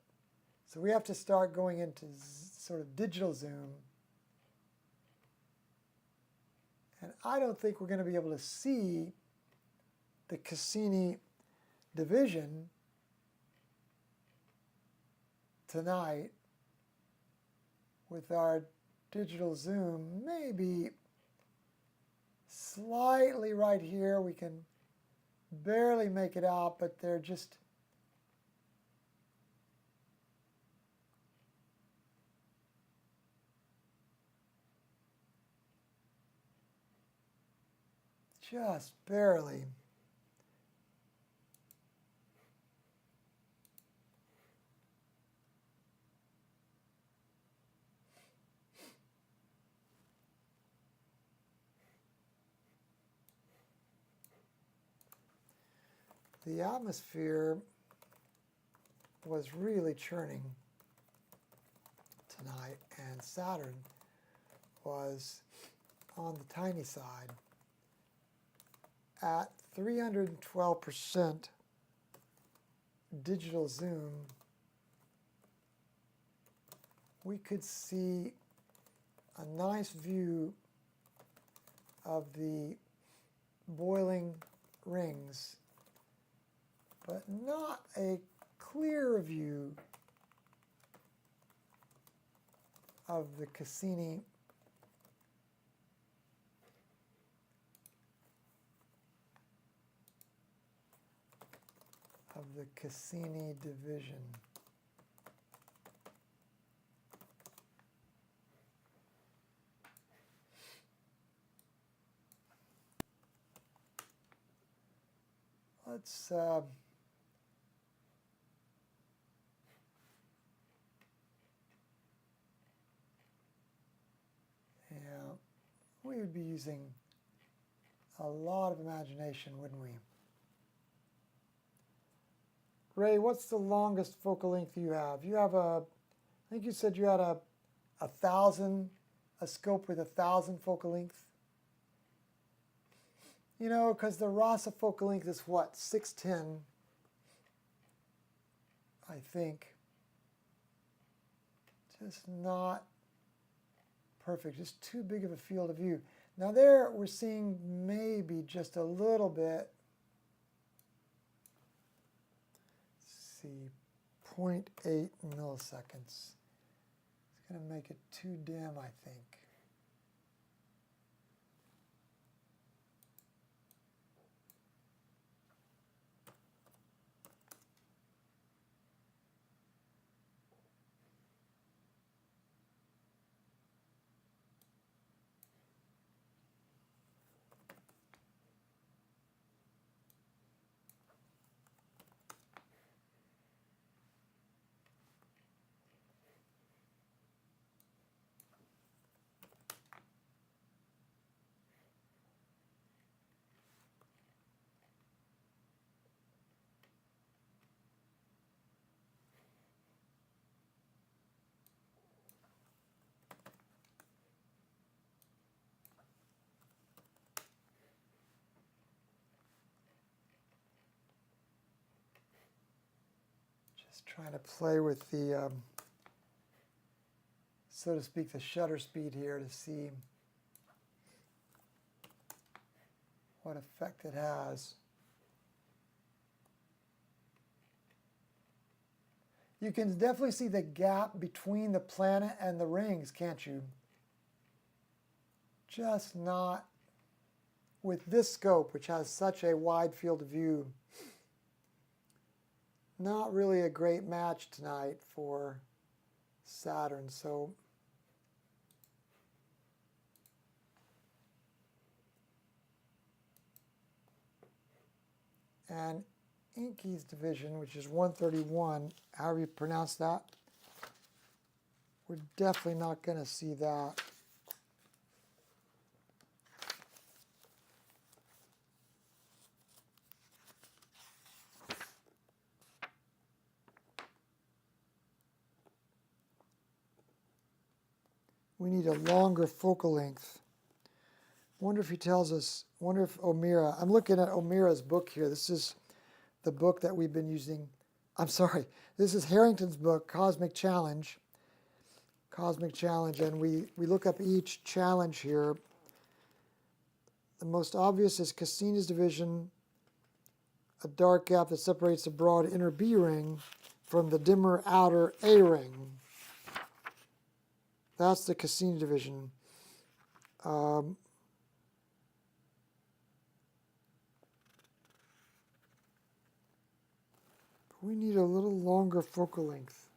Speaker 1: So we have to start going into sort of digital zoom. And I don't think we're going to be able to see the Cassini division tonight with our digital zoom. Maybe slightly right here, we can barely make it out, but they're just just barely. The atmosphere was really churning tonight, and Saturn was on the tiny side. At 312% digital zoom, we could see a nice view of the boiling rings, but not a clear view of the Cassini division. Let's we would be using a lot of imagination, wouldn't we? Ray, what's the longest focal length you have? You have I think you said you had a scope with 1,000 focal length. You know, because the RASA focal length is what, 610, I think. Just not perfect, just too big of a field of view. Now there we're seeing maybe just a little bit. Let's see, 0.8 milliseconds. It's going to make it too dim, I think. Just trying to play with the, so to speak, the shutter speed here to see what effect it has. You can definitely see the gap between the planet and the rings, can't you? Just not with this scope, which has such a wide field of view. Not really a great match tonight for Saturn, so and Encke's division, which is 131, however you pronounce that, we're definitely not going to see that. We need a longer focal length. Wonder if he tells us, wonder if O'Meara, I'm looking at O'Meara's book here. This is the book that we've been using. I'm sorry, this is Harrington's book, Cosmic Challenge. And we look up each challenge here. The most obvious is Cassini's division, a dark gap that separates the broad inner B ring from the dimmer outer A ring. That's the Cassini division. We need a little longer focal length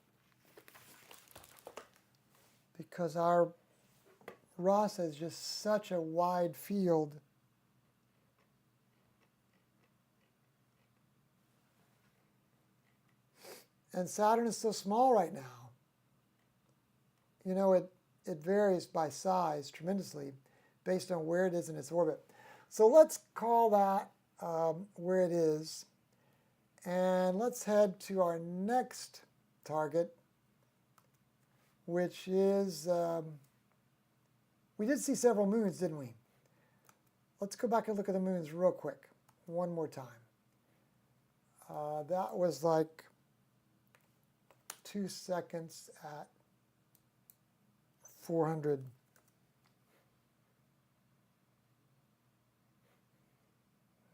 Speaker 1: because our RASA is just such a wide field. And Saturn is so small right now. You know, it varies by size tremendously based on where it is in its orbit. So let's call that where it is. And let's head to our next target, which is, we did see several moons, didn't we? Let's go back and look at the moons real quick, one more time. That was like 2 seconds at 400.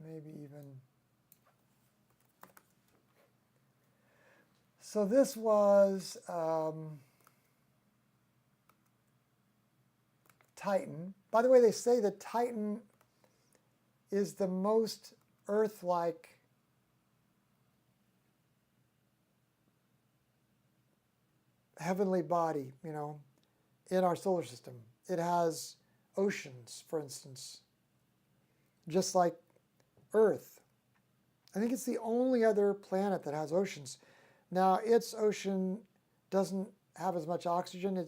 Speaker 1: Maybe even. So this was Titan. By the way, they say that Titan is the most Earth-like heavenly body, you know, in our solar system. It has oceans, for instance, just like Earth. I think it's the only other planet that has oceans. Now, its ocean doesn't have as much oxygen.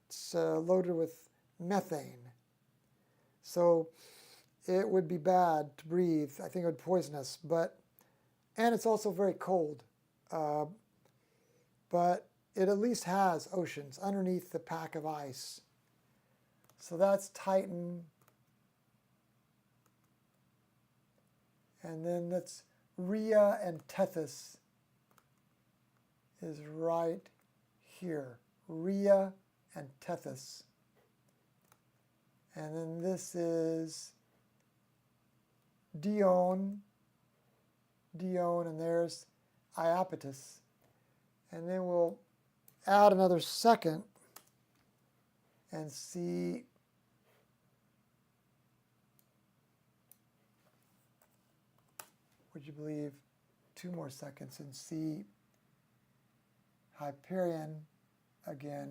Speaker 1: It's loaded with methane. So it would be bad to breathe. I think it would poison us. And it's also very cold. But it at least has oceans underneath the pack of ice. So that's Titan. And then that's Rhea and Tethys is right here. Rhea and Tethys. And then this is Dione, and there's Iapetus. And then we'll add another second and see would you believe 2 more seconds and see Hyperion again.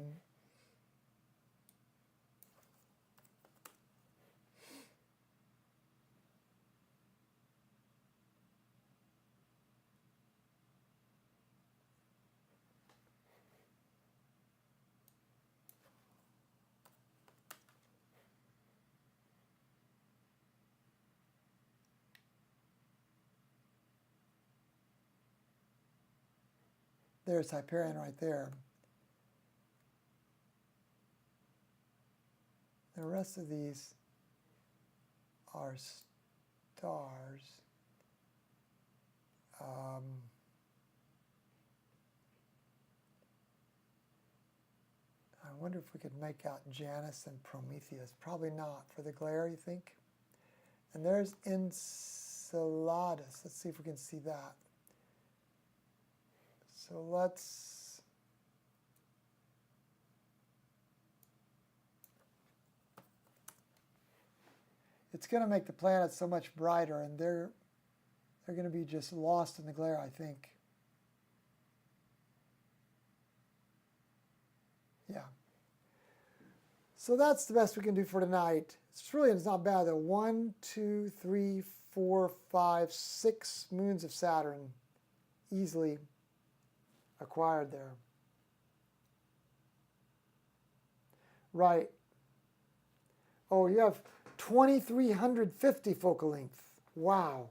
Speaker 1: There's Hyperion right there. The rest of these are stars. I wonder if we could make out Janus and Prometheus. Probably not for the glare, you think? And there's Enceladus. Let's see if we can see that. So let's it's going to make the planets so much brighter, and they're going to be just lost in the glare, I think. Yeah. So that's the best we can do for tonight. It's not bad though. 1, 2, 3, 4, 5, 6 moons of Saturn easily acquired there. Right. Oh, you have 2,350 focal length. Wow.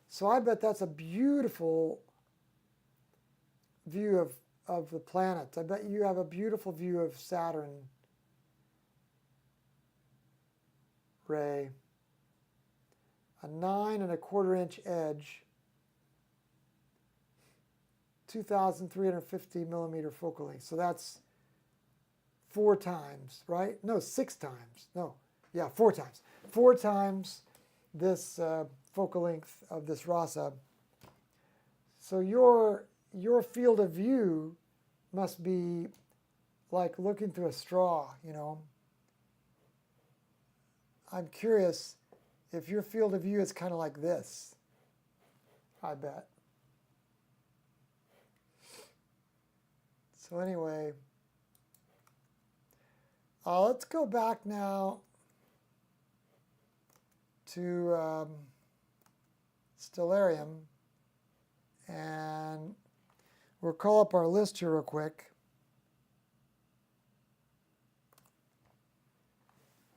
Speaker 1: So I bet that's a beautiful view of the planets. I bet you have a beautiful view of Saturn, Ray. A 9¼ inch edge. 2,350 millimeter focal length. So that's 4 times, right? No, 6 times. No, yeah, 4 times. 4 times this focal length of this RASA. So your field of view must be like looking through a straw, you know. I'm curious if your field of view is kind of like this, I bet. So anyway, let's go back now to Stellarium, and we're we'll call up our list here real quick.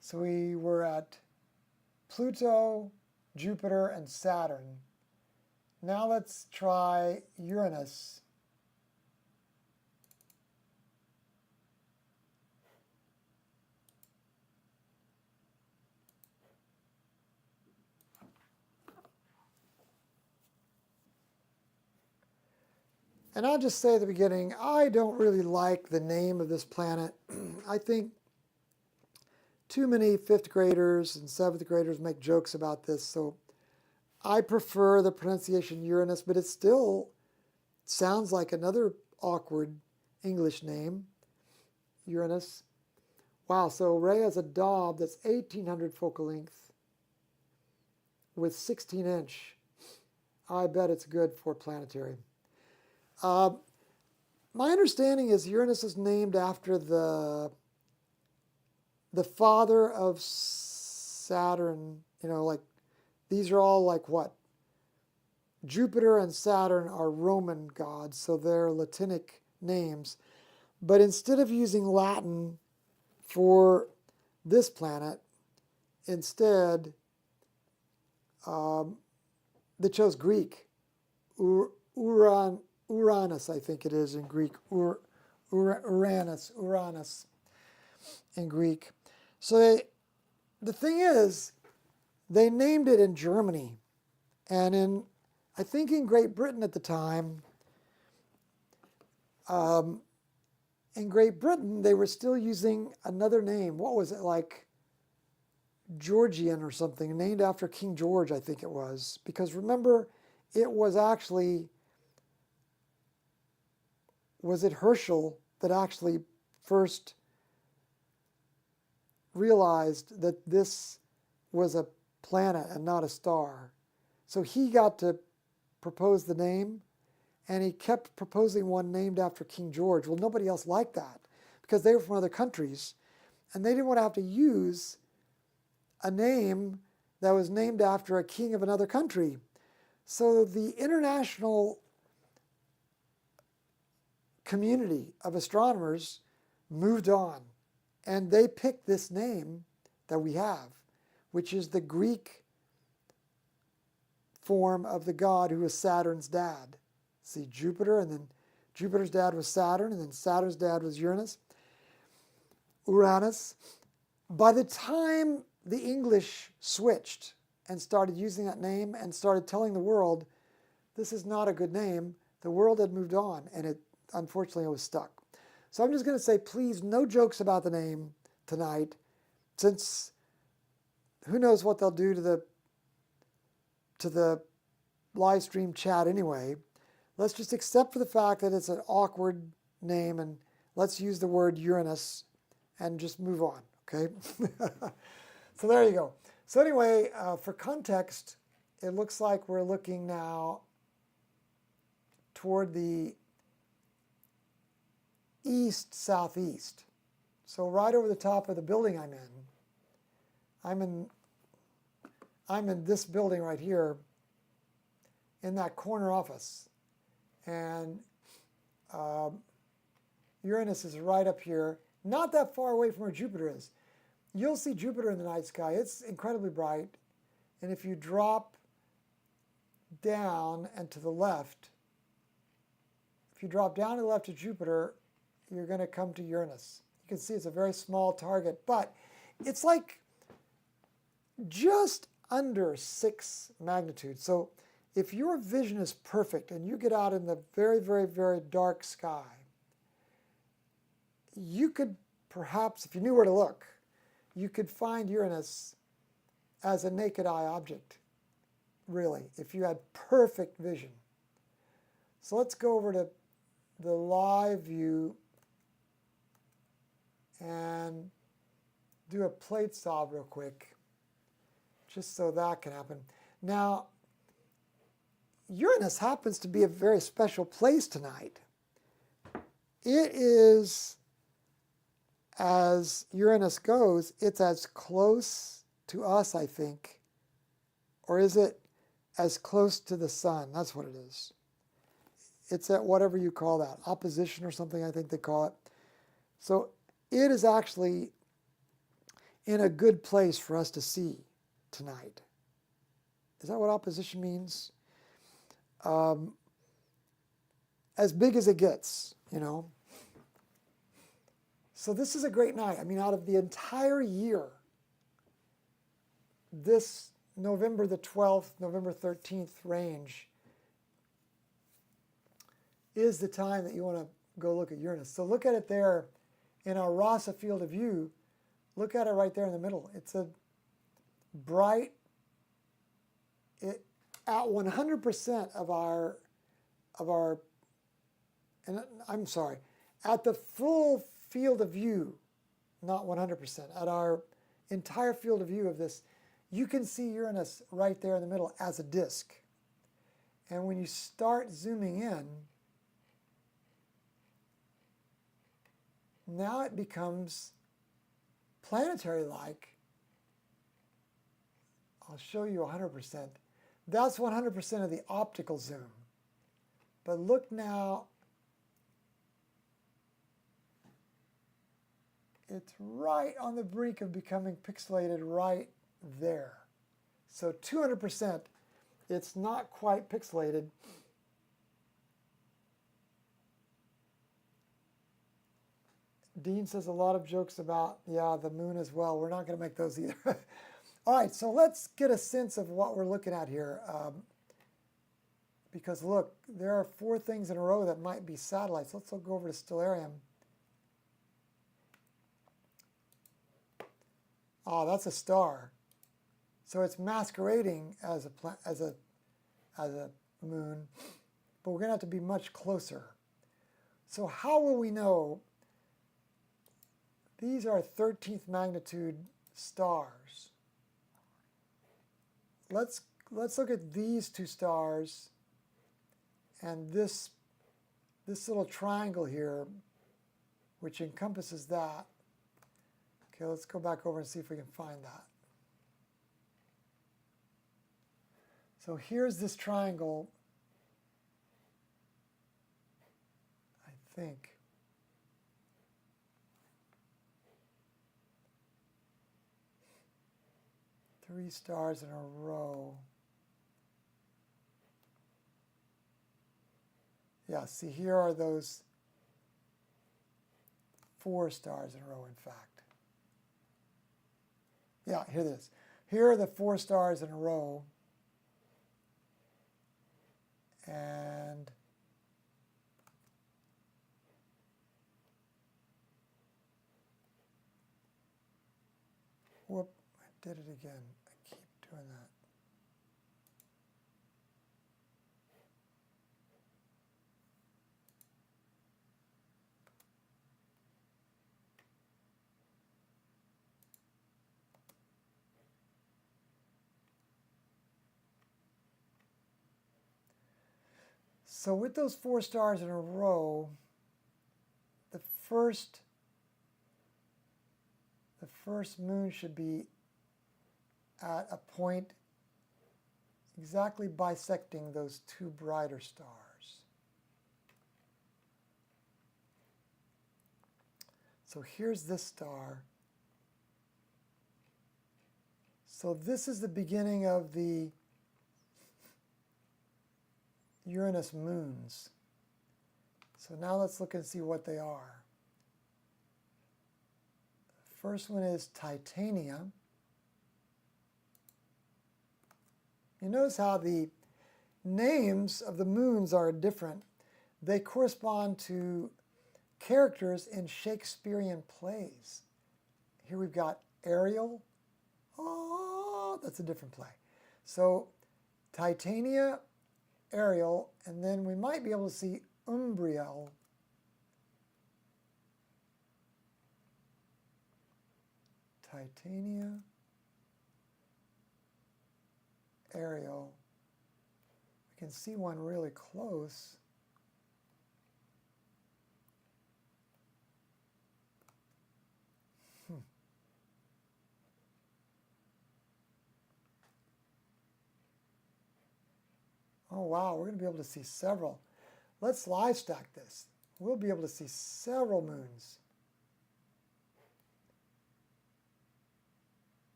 Speaker 1: So we were at Pluto, Jupiter, and Saturn. Now let's try Uranus. And I'll just say at the beginning, I don't really like the name of this planet. I think too many 5th graders and 7th graders make jokes about this, so I prefer the pronunciation Uranus, but it still sounds like another awkward English name, Uranus. Wow, so Ray has a Dob that's 1800 focal length with 16-inch. I bet it's good for planetary. My understanding is Uranus is named after the father of Saturn. You know, like these are all like what? Jupiter and Saturn are Roman gods, so they're Latinic names. But instead of using Latin for this planet, instead they chose Greek. Uranus, I think it is in Greek. Uranus in Greek. So the thing is, they named it in Germany. And I think in Great Britain at the time, in Great Britain, they were still using another name. What was it, like Georgian or something, named after King George, I think it was. Because remember, it was actually... Was it Herschel that actually first realized that this was a planet and not a star? So he got to propose the name, and he kept proposing one named after King George. Well, nobody else liked that because they were from other countries, and they didn't want to have to use a name that was named after a king of another country. So the international community of astronomers moved on, and they picked this name that we have, which is the Greek form of the god who was Saturn's dad. See, Jupiter, and then Jupiter's dad was Saturn, and then Saturn's dad was Uranus. By the time the English switched and started using that name and started telling the world, this is not a good name, the world had moved on, and it unfortunately, I was stuck. So I'm just going to say, please, no jokes about the name tonight, since who knows what they'll do to the live stream chat anyway. Let's just accept for the fact that it's an awkward name, and let's use the word Uranus and just move on, okay? So there you go. So anyway, for context, it looks like we're looking now toward the east-southeast. So right over the top of the building I'm in this building right here in that corner office. And Uranus is right up here, not that far away from where Jupiter is. You'll see Jupiter in the night sky. It's incredibly bright. And if you drop down and to the left, if you drop down to the left of Jupiter, you're going to come to Uranus. You can see it's a very small target, but it's like just under 6 magnitude. So if your vision is perfect and you get out in the very, very, very dark sky, you could perhaps, if you knew where to look, you could find Uranus as a naked eye object, really, if you had perfect vision. So let's go over to the live view and do a plate solve real quick, just so that can happen. Now, Uranus happens to be a very special place tonight. It is, as Uranus goes, it's as close to us, I think, or is it as close to the sun? That's what it is. It's at whatever you call that, opposition or something, I think they call it. So it is actually in a good place for us to see tonight. Is that what opposition means? As big as it gets, you know. So this is a great night. I mean, out of the entire year, this November the 12th, November 13th range is the time that you want to go look at Uranus. So look at it there in our RASA field of view. Look at it right there in the middle. It's a bright, at 100% of our, and I'm sorry, at the full field of view, not 100%, at our entire field of view of this, you can see Uranus right there in the middle as a disk. And when you start zooming in, now it becomes planetary-like. I'll show you 100%. That's 100% of the optical zoom. But look now, it's right on the brink of becoming pixelated right there. So 200%, it's not quite pixelated. Dean says a lot of jokes about, yeah, the moon as well. We're not going to make those either. All right, so let's get a sense of what we're looking at here. Because look, there are 4 things in a row that might be satellites. Let's go over to Stellarium. Oh, that's a star. So it's masquerading as a moon, but we're going to have to be much closer. So how will we know? These are 13th magnitude stars. Let's look at these 2 stars and this little triangle here, which encompasses that. Okay, let's go back over and see if we can find that. So here's this triangle, I think. Three stars in a row. Yeah, see, here are those 4 stars in a row, in fact. Yeah, here it is. Here are the 4 stars in a row. And whoop, I did it again. I keep doing that. So with those 4 stars in a row, the first moon should be at a point exactly bisecting those 2 brighter stars. So here's this star. So this is the beginning of the Uranus moons. So now let's look and see what they are. The first one is Titania. You notice how the names of the moons are different. They correspond to characters in Shakespearean plays. Here we've got Ariel. Oh, that's a different play. So Titania, Ariel, and then we might be able to see Umbriel. Titania, Ariel. We can see one really close. Oh wow, we're going to be able to see several. Let's live stack this. We'll be able to see several moons.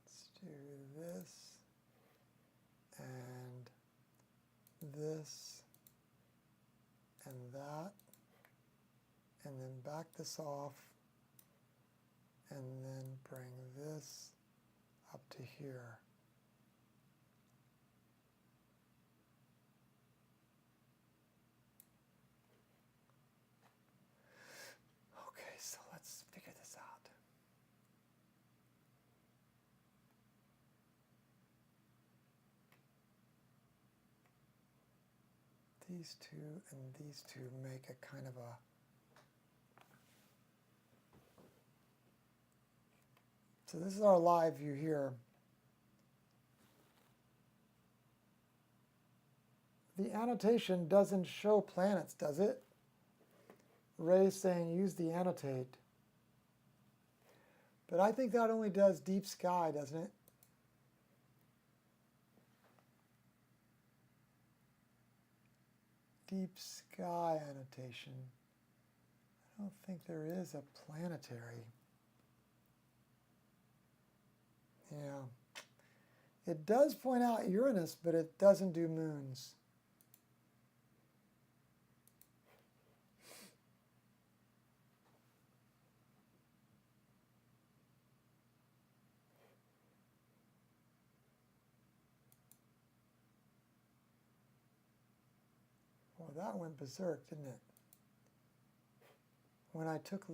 Speaker 1: Let's do this and this and that, and then back this off, and then bring this up to here. Okay, so let's figure this out. These two and these two make a kind of a so this is our live view here. The annotation doesn't show planets, does it? Ray's saying use the annotate. But I think that only does deep sky, doesn't it? Deep sky annotation. I don't think there is a planetary. Yeah. It does point out Uranus, but it doesn't do moons. Well, that went berserk, didn't it? When I took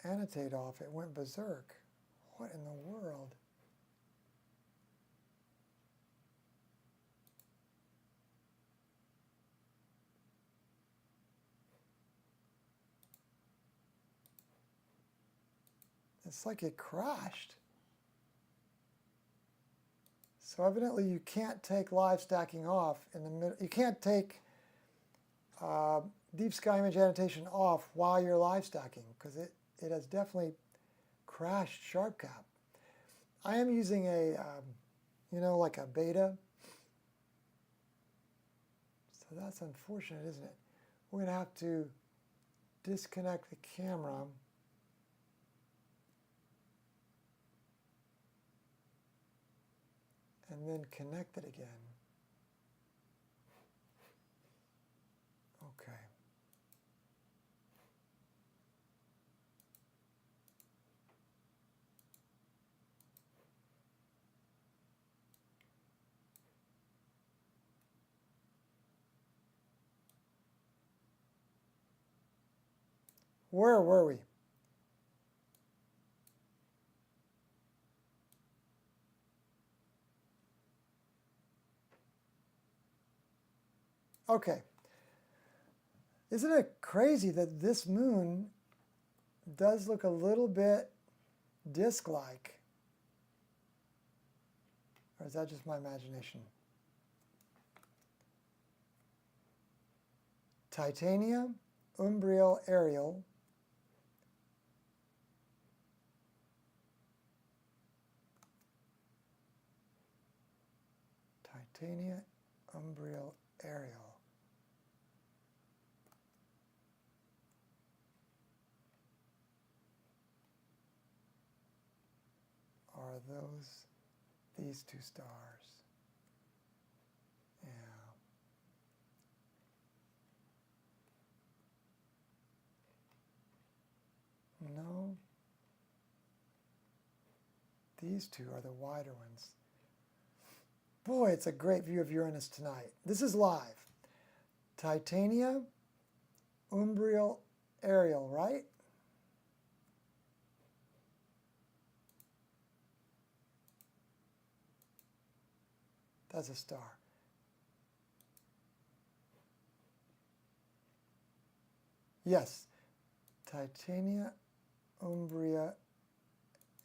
Speaker 1: annotate off, it went berserk. What in the world? It's like it crashed. So evidently you can't take live stacking off in the middle. You can't take deep sky image annotation off while you're live stacking, because it has definitely crashed SharpCap. I am using a, like a beta. So that's unfortunate, isn't it? We're going to have to disconnect the camera. And then connect it again. Okay. Where were we? Okay. Isn't it crazy that this moon does look a little bit disk-like? Or is that just my imagination? Titania, Umbriel, Ariel. Titania, Umbriel, Ariel. Are these two stars? Yeah. No. These two are the wider ones. Boy, it's a great view of Uranus tonight. This is live. Titania, Umbriel, Ariel, right? That's a star. Yes. Titania, Umbria,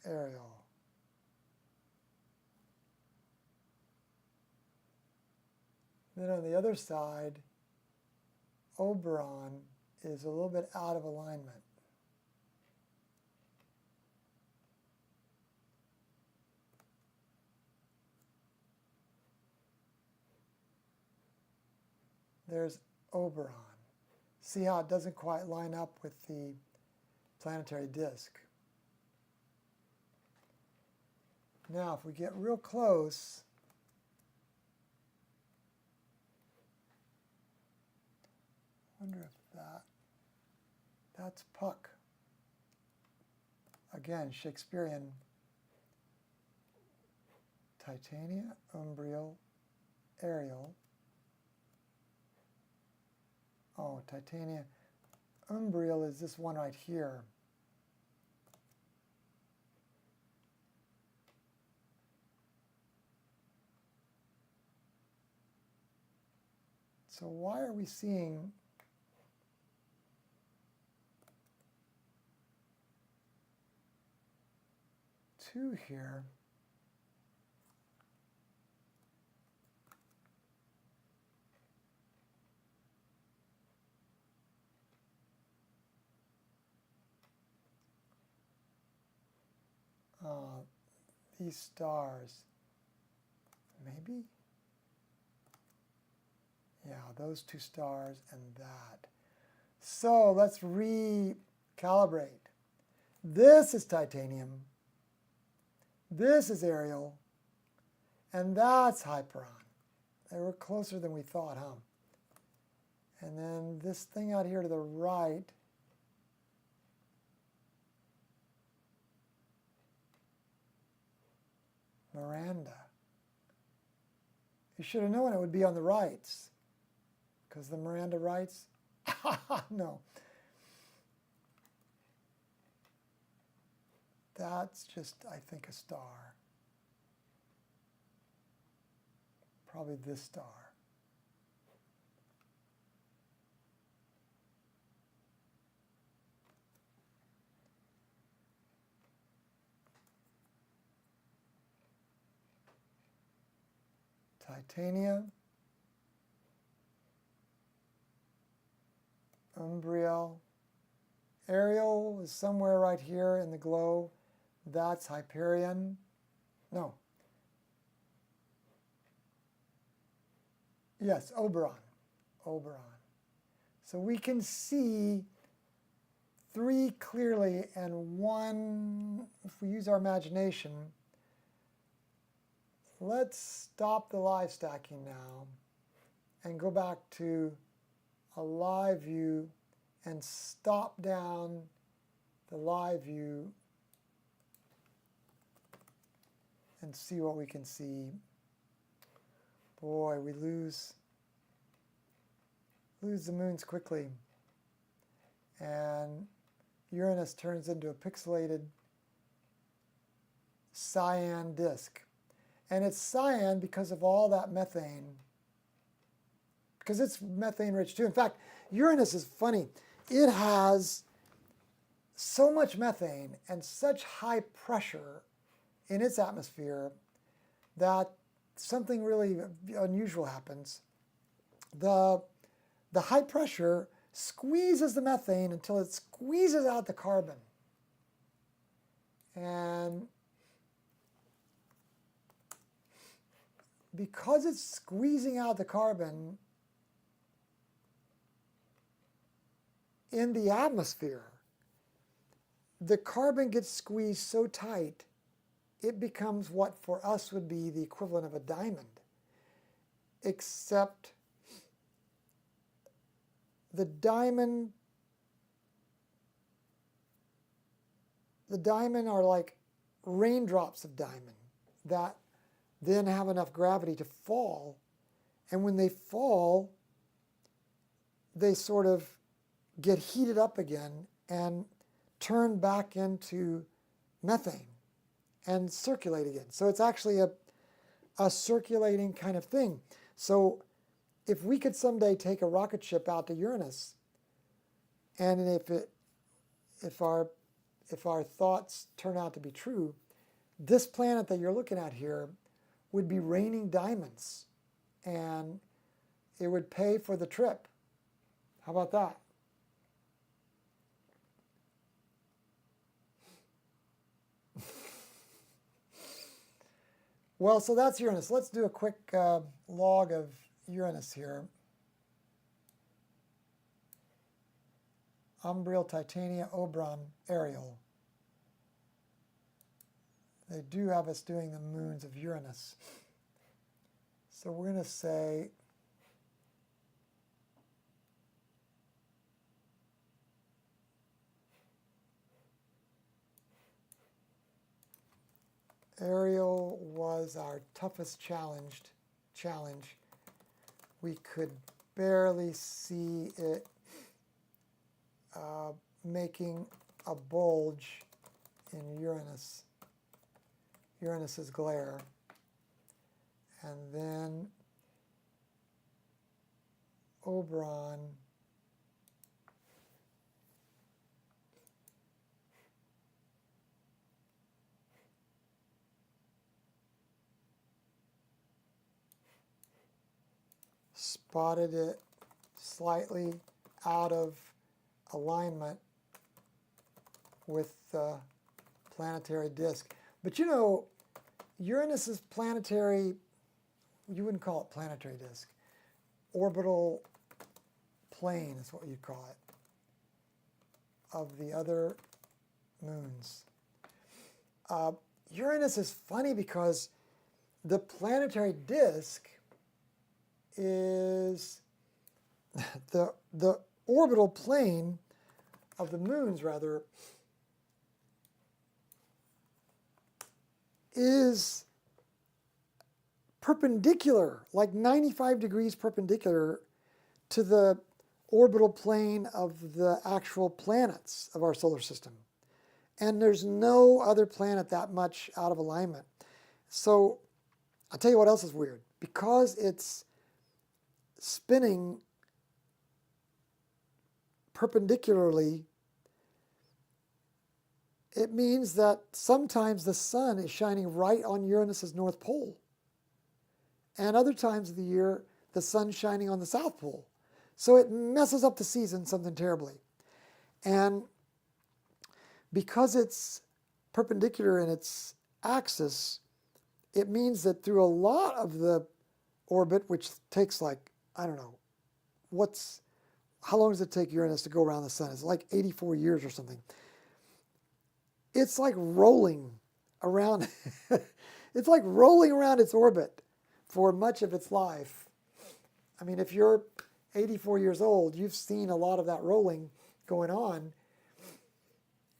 Speaker 1: Ariel. Then on the other side, Oberon is a little bit out of alignment. there's Oberon. See how it doesn't quite line up with the planetary disk. Now, if we get real close, I wonder if that's Puck. Again, Shakespearean. Titania, Umbriel, Ariel. Oh, Titania. Umbriel is this one right here. So why are we seeing two here? These stars, maybe? Yeah, those two stars and that. So let's recalibrate. This is titanium. This is Ariel. And that's Hyperon. They were closer than we thought, huh? And then this thing out here to the right, Miranda. You should have known it would be on the rights, because the Miranda rights, no. That's just, I think, a star. Probably this star. Titania, Umbriel, Ariel is somewhere right here in the glow. That's Hyperion. No. Yes, Oberon. Oberon. So we can see three clearly and one, if we use our imagination. Let's stop the live stacking now and go back to a live view and stop down the live view and see what we can see. Boy, we lose the moons quickly. And Uranus turns into a pixelated cyan disk. And it's cyan because of all that methane, because it's methane rich too. In fact, Uranus is funny. It has so much methane and such high pressure in its atmosphere that something really unusual happens. The high pressure squeezes the methane until it squeezes out the carbon. And because it's squeezing out the carbon in the atmosphere, the carbon gets squeezed so tight, it becomes what for us would be the equivalent of a diamond, except the diamond are like raindrops of diamond that then have enough gravity to fall, and when they fall, they sort of get heated up again and turn back into methane and circulate again. So it's actually a circulating kind of thing. So if we could someday take a rocket ship out to Uranus, and if our thoughts turn out to be true, this planet that you're looking at here would be raining diamonds, and it would pay for the trip. How about that? Well, so that's Uranus. Let's do a quick log of Uranus here. Umbriel, Titania, Oberon, Ariel. They do have us doing the moons of Uranus. So we're going to say Ariel was our toughest challenge. We could barely see it making a bulge in Uranus's glare. And then Oberon spotted it slightly out of alignment with the planetary disk. But you know, Uranus's planetary, you wouldn't call it planetary disk, orbital plane is what you'd call it, of the other moons. Uranus is funny because the planetary disk is the orbital plane of the moons, rather, is perpendicular, like 95 degrees perpendicular to the orbital plane of the actual planets of our solar system. And there's no other planet that much out of alignment. So I'll tell you what else is weird. Because it's spinning perpendicularly, it means that sometimes the sun is shining right on Uranus's North Pole. And other times of the year, the sun's shining on the South Pole. So it messes up the season something terribly. And because it's perpendicular in its axis, it means that through a lot of the orbit, which takes like, I don't know, how long does it take Uranus to go around the sun? It's like 84 years or something. It's like rolling around. It's like rolling around its orbit for much of its life. I mean, if you're 84 years old, you've seen a lot of that rolling going on.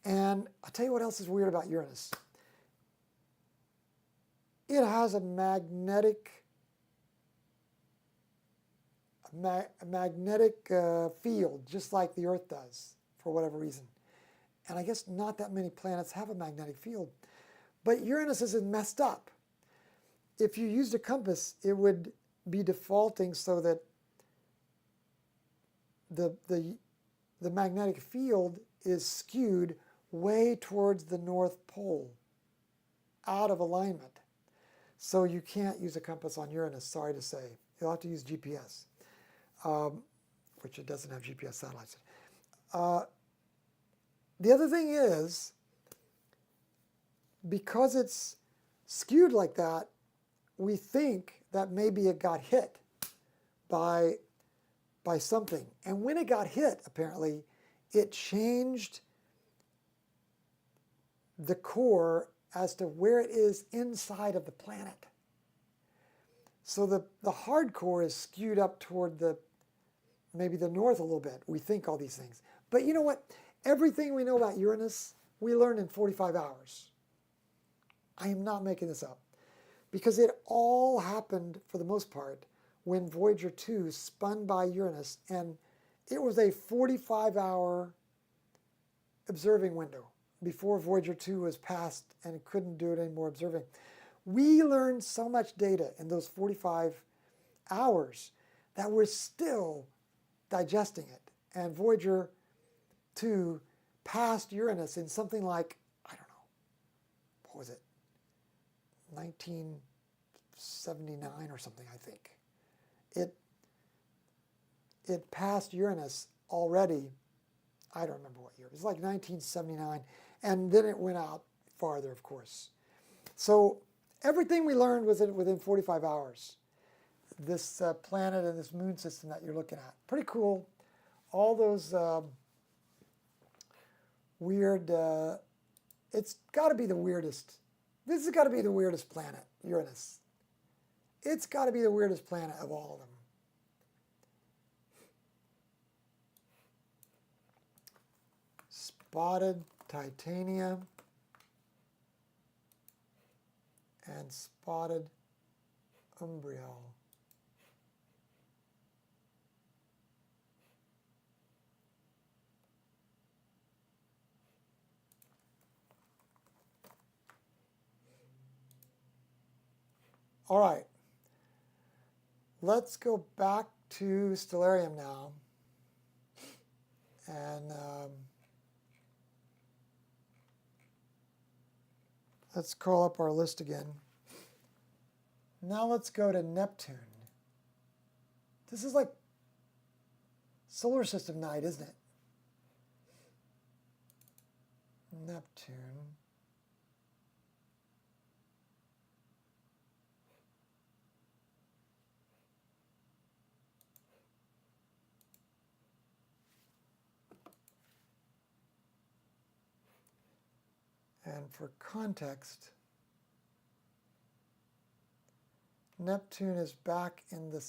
Speaker 1: And I'll tell you what else is weird about Uranus. It has a magnetic field, just like the Earth does, for whatever reason. And I guess not that many planets have a magnetic field. But Uranus isn't messed up. If you used a compass, it would be defaulting so that the magnetic field is skewed way towards the North Pole, out of alignment. So you can't use a compass on Uranus, sorry to say. You'll have to use GPS, which it doesn't have GPS satellites. The other thing is, because it's skewed like that, we think that maybe it got hit by something. And when it got hit, apparently, it changed the core as to where it is inside of the planet. So the hard core is skewed up toward maybe the north a little bit. We think all these things. But you know what? Everything we know about Uranus, we learned in 45 hours. I am not making this up. Because it all happened, for the most part, when Voyager 2 spun by Uranus, and it was a 45-hour observing window before Voyager 2 was passed and couldn't do it anymore observing. We learned so much data in those 45 hours that we're still digesting it. And Voyager 2 passed Uranus in something like, I don't know, what was it? 1979 or something, I think. It passed Uranus already, I don't remember what year, it was like 1979, and then it went out farther, of course. So everything we learned was within 45 hours. This planet and this moon system that you're looking at. Pretty cool. All those weird, it's got to be the weirdest. This has got to be the weirdest planet, Uranus. It's got to be the weirdest planet of all of them. Spotted titanium and spotted umbriel. All right, let's go back to Stellarium now, and let's call up our list again. Now let's go to Neptune. This is like solar system night, isn't it? Neptune. And for context, Neptune is back in the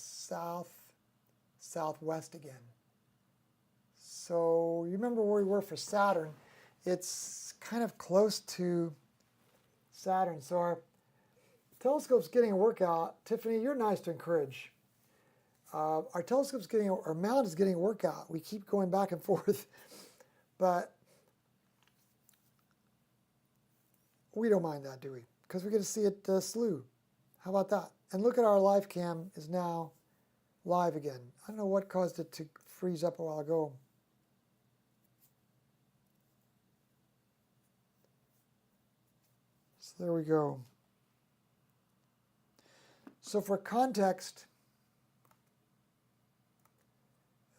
Speaker 1: southwest again. So you remember where we were for Saturn. It's kind of close to Saturn. So our telescope's getting a workout. Tiffany, you're nice to encourage. Our telescope's getting, our mount is getting a workout. We keep going back and forth, but we don't mind that, do we? Because we get to see it slew. How about that? And look at our live cam is now live again. I don't know what caused it to freeze up a while ago. So there we go. So for context,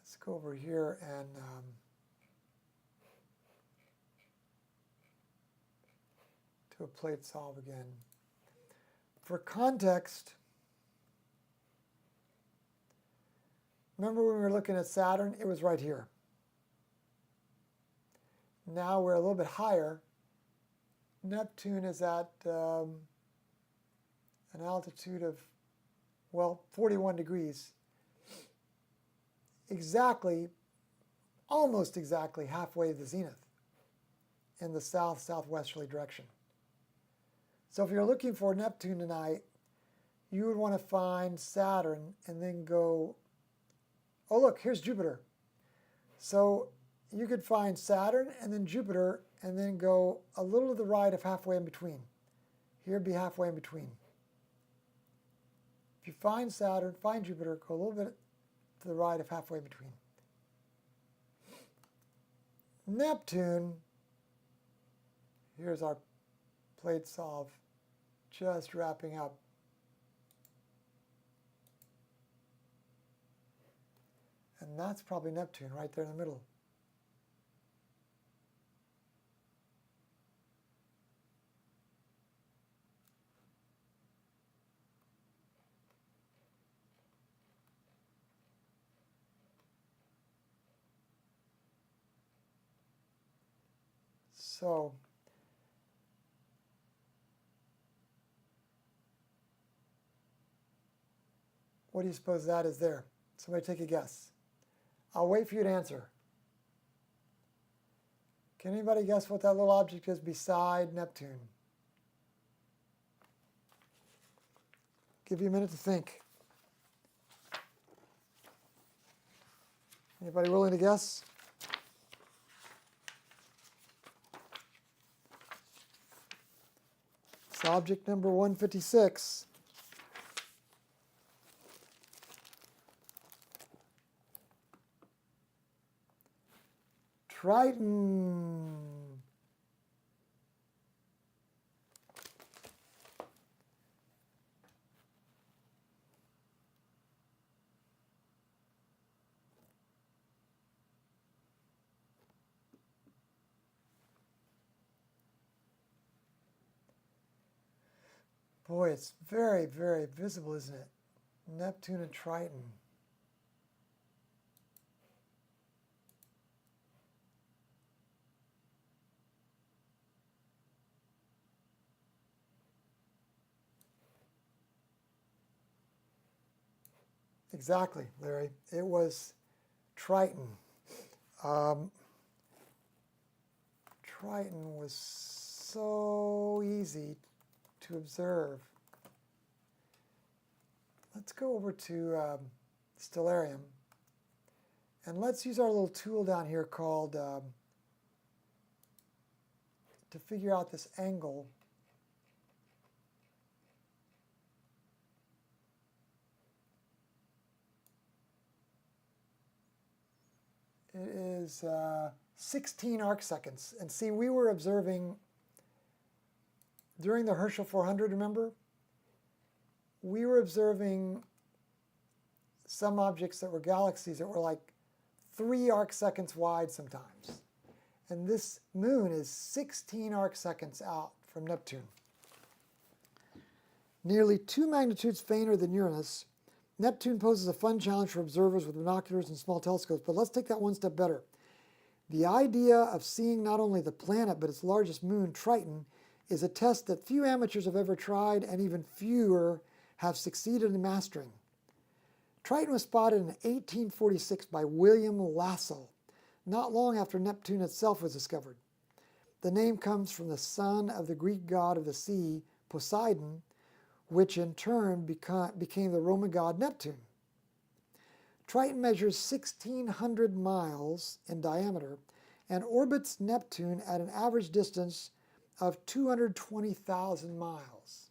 Speaker 1: let's go over here and a plate solve again. For context, remember when we were looking at Saturn, it was right here. Now we're a little bit higher. Neptune is at an altitude of, well, 41 degrees. Exactly, almost exactly halfway to the zenith in the south-southwesterly direction. So if you're looking for Neptune tonight, you would want to find Saturn and then go, oh look, here's Jupiter. So you could find Saturn and then Jupiter and then go a little to the right of halfway in between. Here'd be halfway in between. If you find Saturn, find Jupiter, go a little bit to the right of halfway in between. Neptune, here's our plate solve. Just wrapping up. And that's probably Neptune right there in the middle. So what do you suppose that is there? Somebody take a guess. I'll wait for you to answer. Can anybody guess what that little object is beside Neptune? Give you a minute to think. Anybody willing to guess? It's object number 156. Triton. Boy, it's very, very visible, isn't it? Neptune and Triton. Exactly, Larry. It was Triton. Triton was so easy to observe. Let's go over to Stellarium, and let's use our little tool down here called, to figure out this angle. It is 16 arc seconds. And see, we were observing during the Herschel 400, remember? We were observing some objects that were galaxies that were like 3 arc seconds wide sometimes. And this moon is 16 arc seconds out from Neptune. Nearly 2 magnitudes fainter than Uranus, Neptune poses a fun challenge for observers with binoculars and small telescopes, but let's take that one step better. The idea of seeing not only the planet, but its largest moon, Triton, is a test that few amateurs have ever tried, and even fewer have succeeded in mastering. Triton was spotted in 1846 by William Lassell, not long after Neptune itself was discovered. The name comes from the son of the Greek god of the sea, Poseidon, which in turn became the Roman god Neptune. Triton measures 1,600 miles in diameter and orbits Neptune at an average distance of 220,000 miles.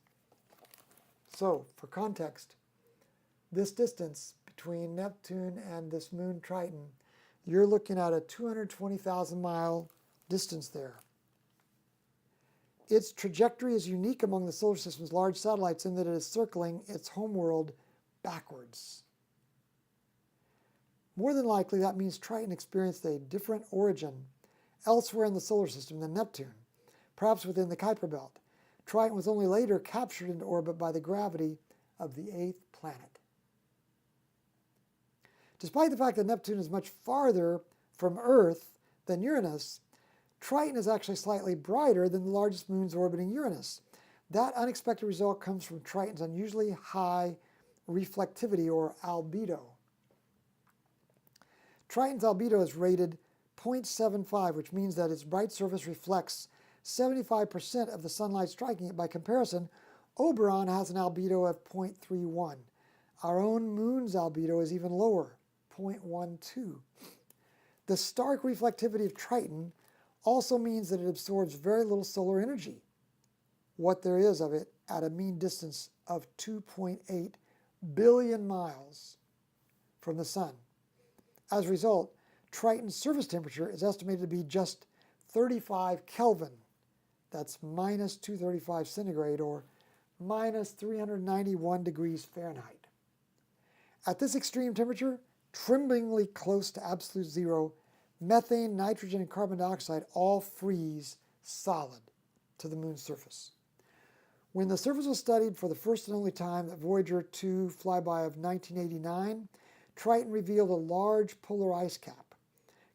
Speaker 1: So, for context, this distance between Neptune and this moon Triton, you're looking at a 220,000 mile distance there. Its trajectory is unique among the solar system's large satellites in that it is circling its homeworld backwards. More than likely, that means Triton experienced a different origin elsewhere in the solar system than Neptune, perhaps within the Kuiper Belt. Triton was only later captured into orbit by the gravity of the 8th planet. Despite the fact that Neptune is much farther from Earth than Uranus, Triton is actually slightly brighter than the largest moons orbiting Uranus. That unexpected result comes from Triton's unusually high reflectivity, or albedo. Triton's albedo is rated 0.75, which means that its bright surface reflects 75% of the sunlight striking it. By comparison, Oberon has an albedo of 0.31. Our own moon's albedo is even lower, 0.12. The stark reflectivity of Triton also means that it absorbs very little solar energy, what there is of it at a mean distance of 2.8 billion miles from the sun. As a result, Triton's surface temperature is estimated to be just 35 Kelvin. That's minus 235 centigrade, or minus 391 degrees Fahrenheit. At this extreme temperature, tremblingly close to absolute zero, methane, nitrogen, and carbon dioxide all freeze solid to the moon's surface. When the surface was studied for the first and only time at Voyager 2 flyby of 1989, Triton revealed a large polar ice cap,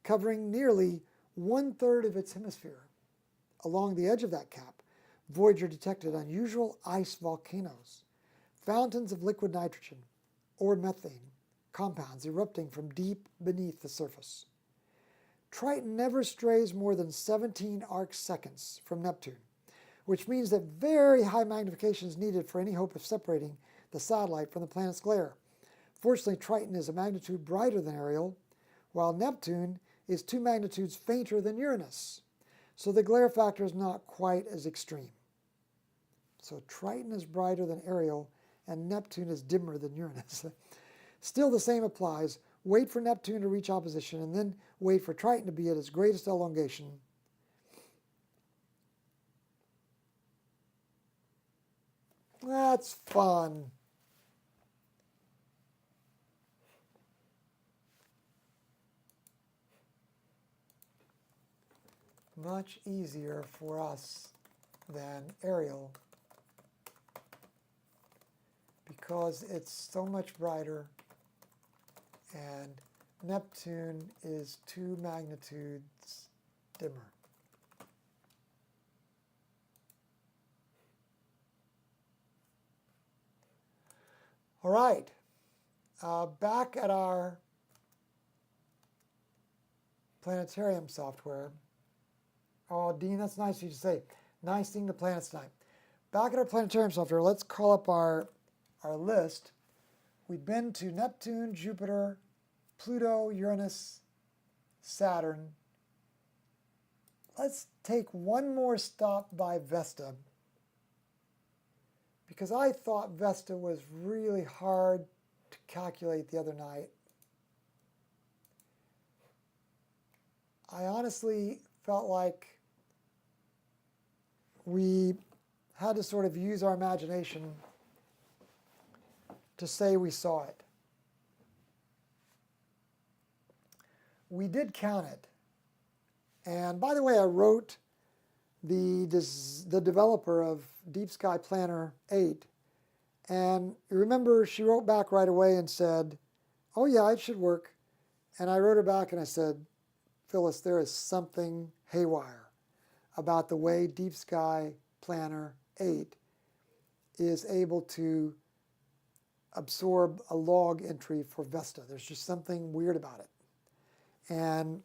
Speaker 1: covering nearly 1/3 of its hemisphere. Along the edge of that cap, Voyager detected unusual ice volcanoes, fountains of liquid nitrogen or methane compounds erupting from deep beneath the surface. Triton never strays more than 17 arc seconds from Neptune, which means that very high magnification is needed for any hope of separating the satellite from the planet's glare. Fortunately, Triton is a magnitude brighter than Ariel, while Neptune is 2 magnitudes fainter than Uranus, so the glare factor is not quite as extreme. So Triton is brighter than Ariel, and Neptune is dimmer than Uranus. Still, the same applies. Wait for Neptune to reach opposition, and then wait for Triton to be at its greatest elongation. That's fun. Much easier for us than Ariel because it's so much brighter, and Neptune is 2 magnitudes dimmer. All right, back at our planetarium software. Oh, Dean, that's nice of you to say. Nice seeing the planets tonight. Back at our planetarium software, let's call up our list. We've been to Neptune, Jupiter, Pluto, Uranus, Saturn. Let's take one more stop by Vesta, because I thought Vesta was really hard to calculate the other night. I honestly felt like we had to sort of use our imagination to say we saw it. We did count it. And by the way, I wrote the developer of Deep Sky Planner 8. And you remember she wrote back right away and said, oh yeah, it should work. And I wrote her back and I said, Phyllis, there is something haywire about the way Deep Sky Planner 8 is able to absorb a log entry for Vesta. There's just something weird about it. And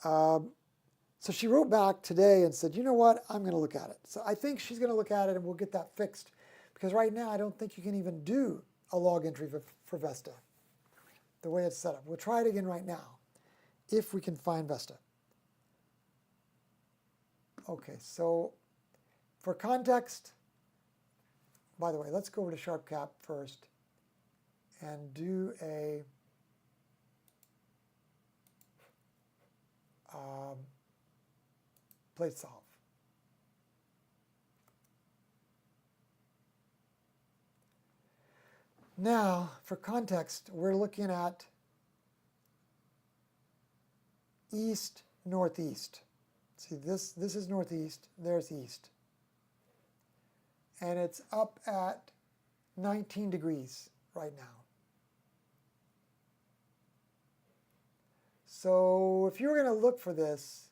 Speaker 1: so she wrote back today and said, you know what, I'm going to look at it. So I think she's going to look at it and we'll get that fixed. Because right now I don't think you can even do a log entry for Vesta, the way it's set up. We'll try it again right now, if we can find Vesta. Okay, so for context, by the way, let's go over to SharpCap first and do a plate solve. Now, for context, we're looking at east, northeast. See, this is northeast, there's east. And it's up at 19 degrees right now. So if you were going to look for this,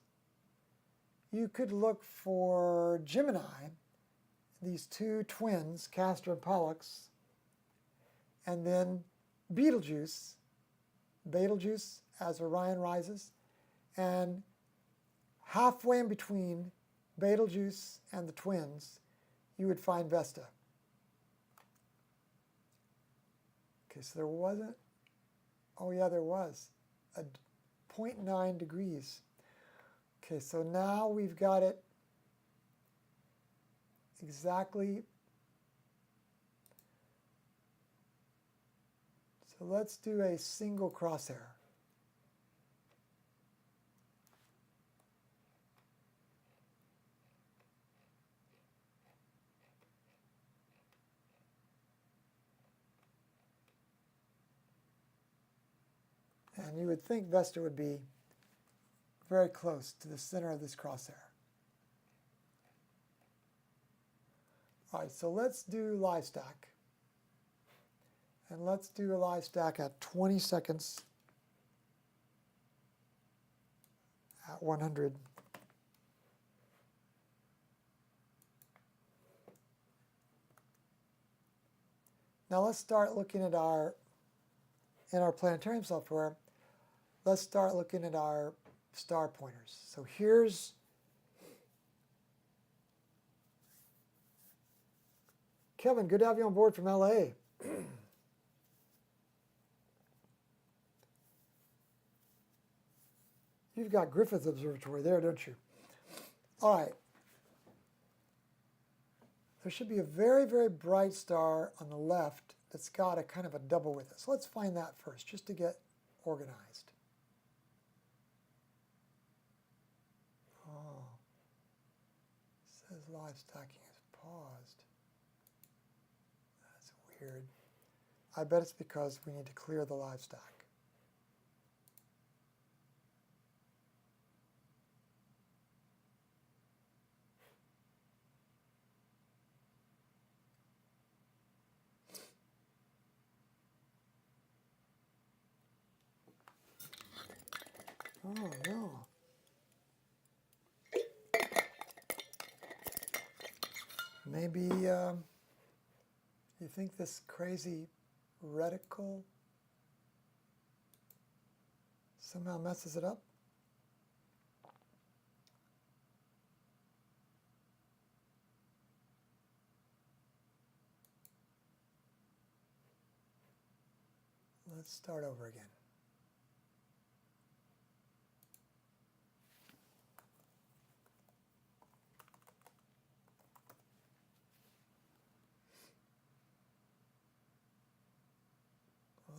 Speaker 1: you could look for Gemini, these two twins, Castor and Pollux, and then Betelgeuse as Orion rises, and halfway in between Betelgeuse and the twins, you would find Vesta. Okay, so there wasn't, oh yeah, there was a 0.9 degrees. Okay, so now we've got it exactly. So let's do a single crosshair. And you would think Vesta would be very close to the center of this crosshair. All right, so let's do live stack. And let's do a live stack at 20 seconds at 100. Now let's start looking at in our planetarium software, let's start looking at our star pointers. So here's Kevin, good to have you on board from LA. You've got Griffith Observatory there, don't you? All right. There should be a very, very bright star on the left that's got a kind of a double with it. So let's find that first, just to get organized. Oh, it says live stacking is paused. That's weird. I bet it's because we need to clear the live stack. Oh, no. Maybe you think this crazy reticle somehow messes it up. Let's start over again.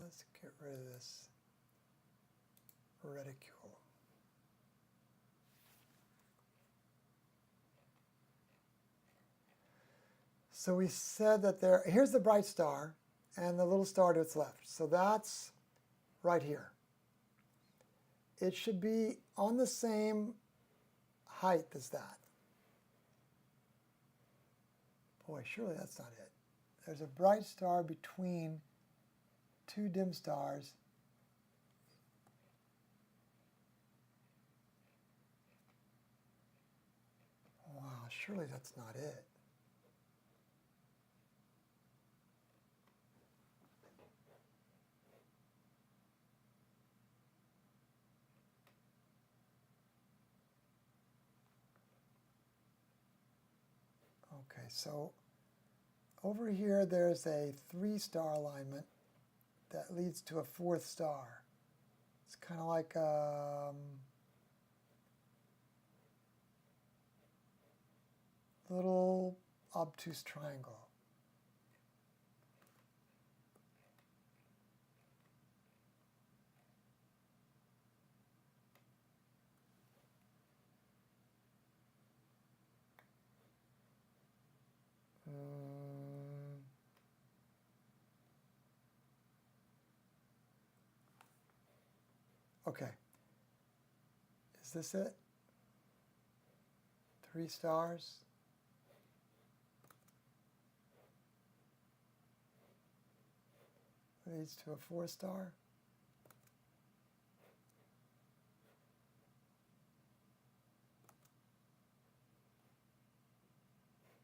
Speaker 1: Let's get rid of this reticule. So we said that here's the bright star and the little star to its left. So that's right here. It should be on the same height as that. Boy, surely that's not it. There's a bright star between two dim stars. Wow, surely that's not it. Okay, so over here there's a 3-star alignment that leads to a 4th star. It's kind of like little obtuse triangle. Okay, is this it? 3 stars? Leads to a 4-star?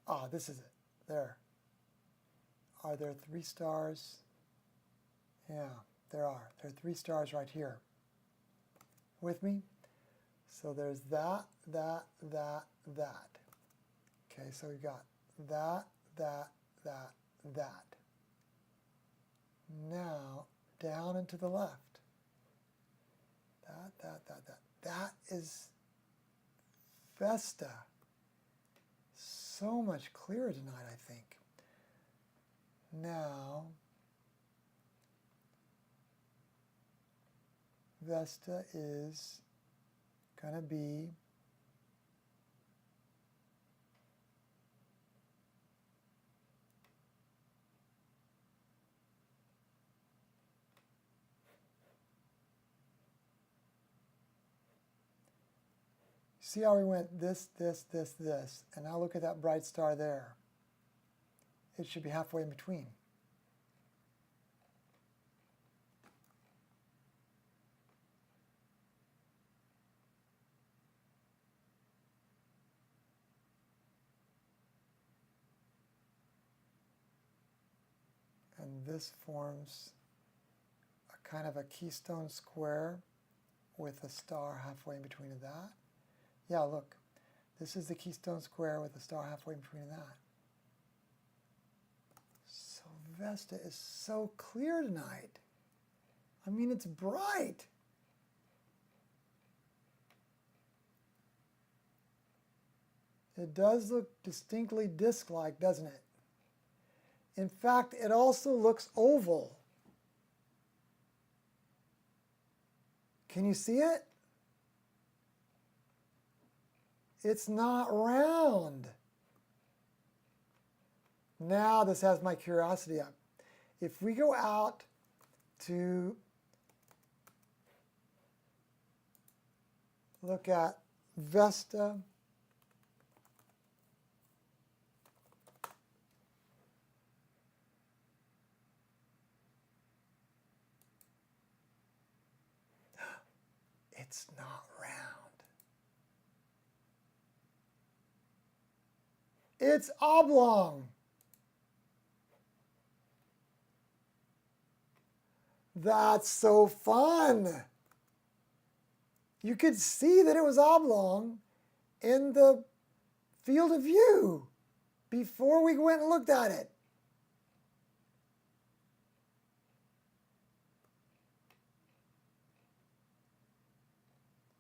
Speaker 1: Ah, this is it. There. Are there 3 stars? Yeah, there are. There are 3 stars right here. With me? So there's that. Okay, so we've got that. Now, down and to the left. That is Vesta. So much clearer tonight, I think. Now, Vesta is going to be see how we went this, and now look at that bright star there. It should be halfway in between. And this forms a kind of a keystone square with a star halfway in between of that. Yeah, look, this is the keystone square with a star halfway in between that. So Vesta is so clear tonight. I mean, it's bright. It does look distinctly disk-like, doesn't it? In fact, it also looks oval. Can you see it? It's not round. Now this has my curiosity up. If we go out to look at Vesta, it's not round. It's oblong. That's so fun. You could see that it was oblong in the field of view before we went and looked at it.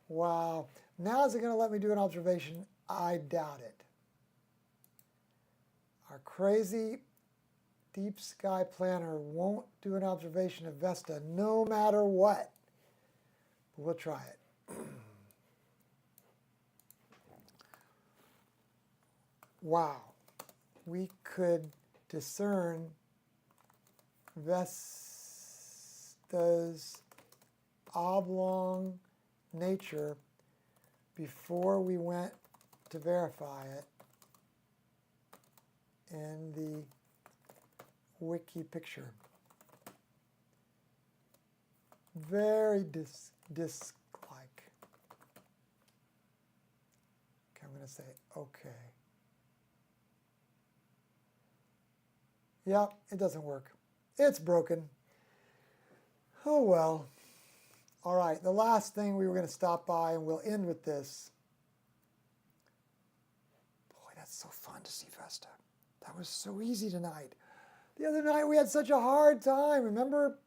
Speaker 1: Wow. Now is it going to let me do an observation? I doubt it. Our crazy deep sky planner won't do an observation of Vesta no matter what. But we'll try it. Wow. We could discern Vesta's oblong nature before we went to verify it in the wiki picture. Very disc-like. Okay, I'm going to say okay. Yeah, it doesn't work. It's broken. Oh well. All right, the last thing we were going to stop by, and we'll end with this. Boy, that's so fun to see Vesta. That was so easy tonight. The other night we had such a hard time, remember?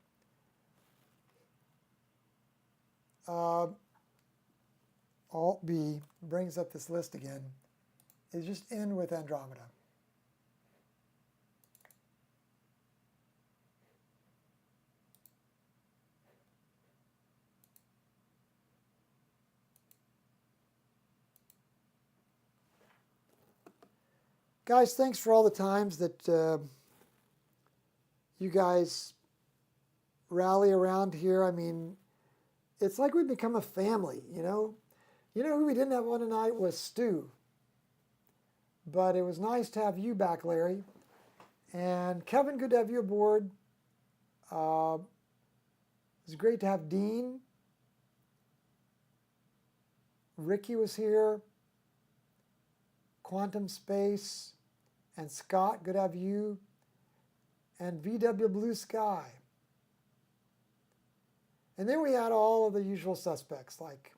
Speaker 1: Alt-B brings up this list again. Is just end with Andromeda. Guys, thanks for all the times that you guys rally around here. I mean, it's like we've become a family, you know? You know who we didn't have on tonight was Stu. But it was nice to have you back, Larry. And Kevin, good to have you aboard. It was great to have Dean. Ricky was here. Quantum Space. And Scott, good to have you. And VW Blue Sky. And then we had all of the usual suspects like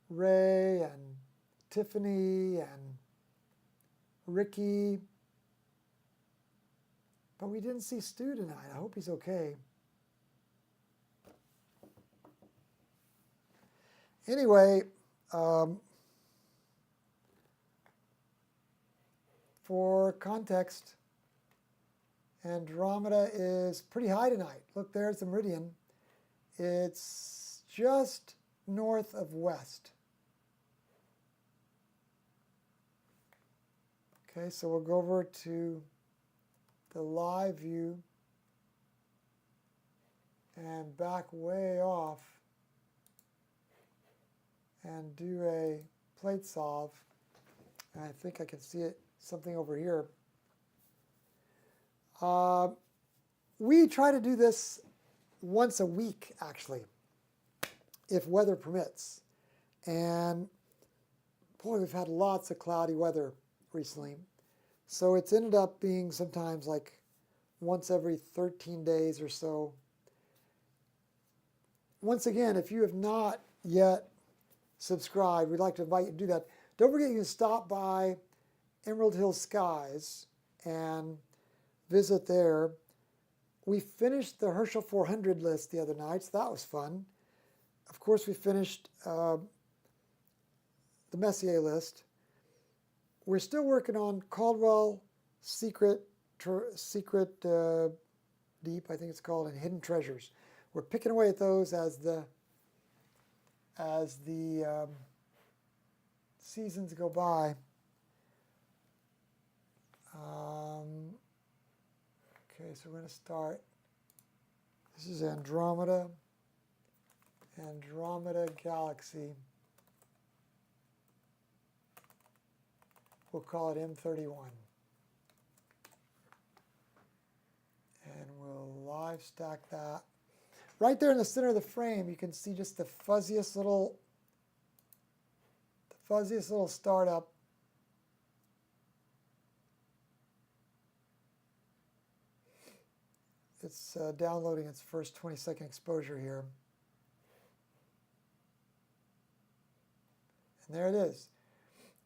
Speaker 1: Ray and Tiffany and Ricky. But we didn't see Stu tonight. I hope he's okay. Anyway, for context, Andromeda is pretty high tonight. Look, there's the meridian. It's just north of west. Okay, so we'll go over to the live view and back way off and do a plate solve. And I think I can see it, something over here. We try to do this once a week, actually, if weather permits. And boy, we've had lots of cloudy weather recently. So it's ended up being sometimes like once every 13 days or so. Once again, if you have not yet subscribed, we'd like to invite you to do that. Don't forget you can stop by Emerald Hill Skies and visit there. We finished the Herschel 400 list the other night, so that was fun. Of course, we finished the Messier list. We're still working on Caldwell Secret Deep, I think it's called, and Hidden Treasures. We're picking away at those as the seasons go by. Okay, so we're going to start. This is Andromeda Galaxy. We'll call it M31. And we'll live stack that. Right there in the center of the frame, you can see just the fuzziest little startup. it's downloading its first 20-second exposure here. And there it is.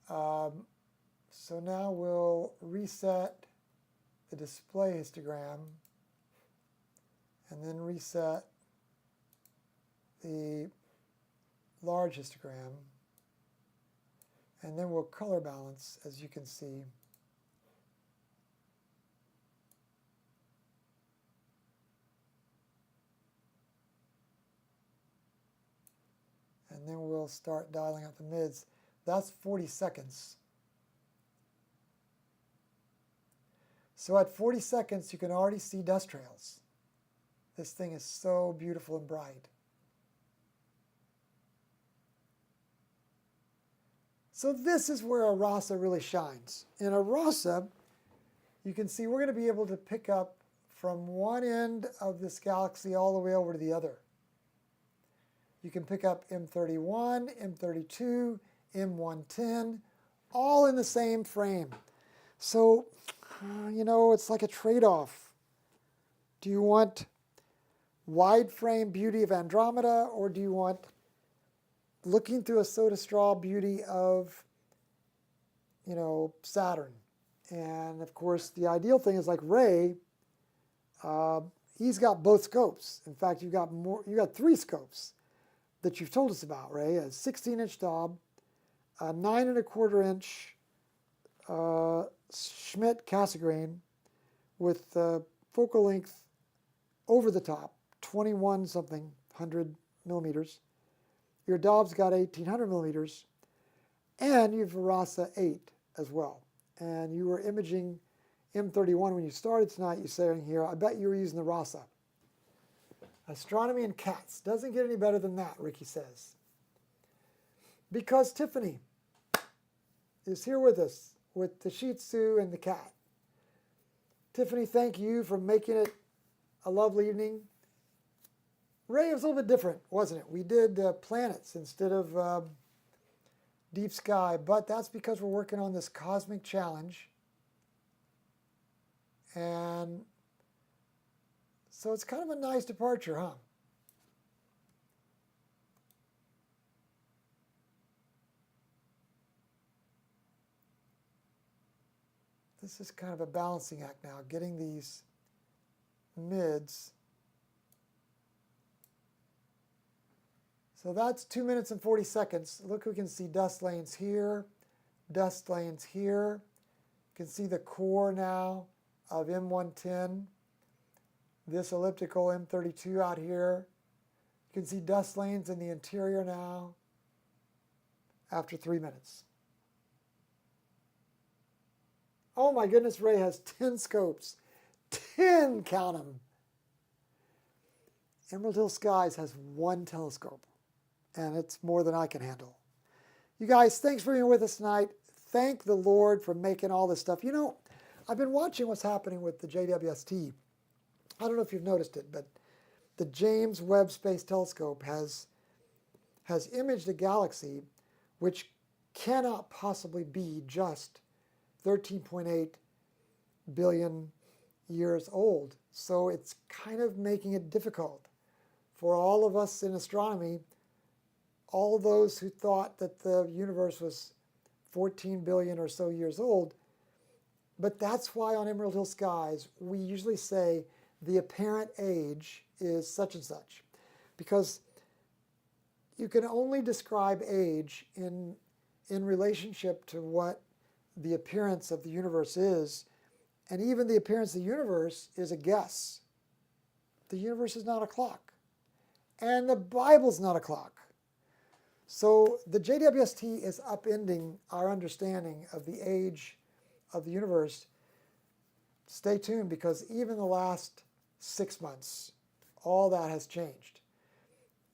Speaker 1: So now we'll reset the display histogram and then reset the large histogram, and then we'll color balance, as you can see. And then we'll start dialing up the mids. That's 40 seconds. So at 40 seconds, you can already see dust trails. This thing is so beautiful and bright. So this is where a RASA really shines. In a RASA, you can see we're going to be able to pick up from one end of this galaxy all the way over to the other. You can pick up M31, M32, M110, all in the same frame. So, you know, it's like a trade-off. Do you want wide frame beauty of Andromeda, or do you want looking through a soda straw beauty of, you know, Saturn? And of course, the ideal thing is like Ray. He's got both scopes. In fact, you got 3 scopes that you've told us about, Ray. A 16-inch Dob, a 9¼ inch Schmidt Cassegrain with focal length over the top, 21-something 100 millimeters. Your Dob's got 1800 millimeters, and you have a RASA 8 as well. And you were imaging M31 when you started tonight. You're saying here, I bet you were using the RASA. Astronomy and cats. Doesn't get any better than that, Ricky says. Because Tiffany is here with us with the Shih Tzu and the cat. Tiffany, thank you for making it a lovely evening. Ray, it was a little bit different, wasn't it? We did planets instead of deep sky, but that's because we're working on this cosmic challenge. And so it's kind of a nice departure, huh? This is kind of a balancing act now, getting these mids. So that's 2 minutes and 40 seconds. Look, we can see dust lanes here, dust lanes here. You can see the core now of M110. This elliptical M32 out here. You can see dust lanes in the interior now after 3 minutes. Oh my goodness, Ray has 10 scopes. 10, count them. Emerald Hill Skies has 1 telescope, and it's more than I can handle. You guys, thanks for being with us tonight. Thank the Lord for making all this stuff. You know, I've been watching what's happening with the JWST. I don't know if you've noticed it, but the James Webb Space Telescope has imaged a galaxy which cannot possibly be just 13.8 billion years old. So it's kind of making it difficult for all of us in astronomy, all those who thought that the universe was 14 billion or so years old. But that's why on Emerald Hill Skies, we usually say the apparent age is such and such, because you can only describe age in relationship to what the appearance of the universe is, and even the appearance of the universe is a guess. The universe is not a clock, and the Bible's not a clock. So the JWST is upending our understanding of the age of the universe. Stay tuned, because even the last 6 months, all that has changed.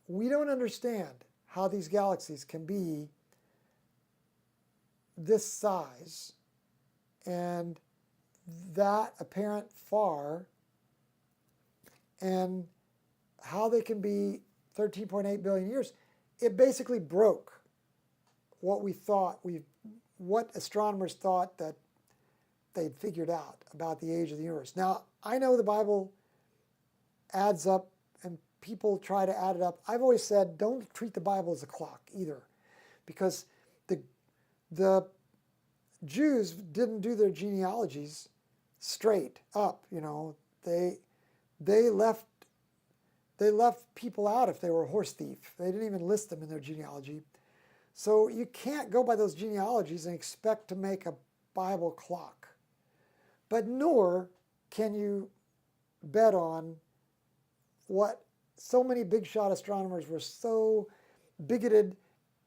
Speaker 1: We don't understand how these galaxies can be this size and that apparent far, and how they can be 13.8 billion years. It basically broke what we thought, what astronomers thought that they'd figured out about the age of the universe. Now, I know the Bible adds up, and people try to add it up. I've always said, don't treat the Bible as a clock either, because the Jews didn't do their genealogies straight up. You know, they left people out if they were a horse thief. They didn't even list them in their genealogy. So you can't go by those genealogies and expect to make a Bible clock. But nor can you bet on what so many big shot astronomers were so bigoted,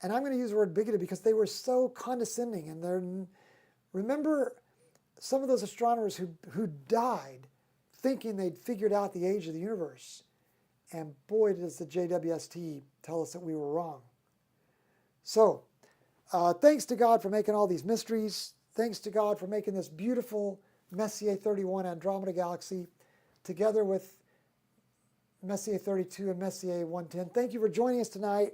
Speaker 1: and I'm going to use the word bigoted because they were so condescending. And remember some of those astronomers who died thinking they'd figured out the age of the universe. And boy, does the JWST tell us that we were wrong. So, thanks to God for making all these mysteries. Thanks to God for making this beautiful Messier 31 Andromeda galaxy together with Messier 32 and Messier 110. Thank you for joining us tonight.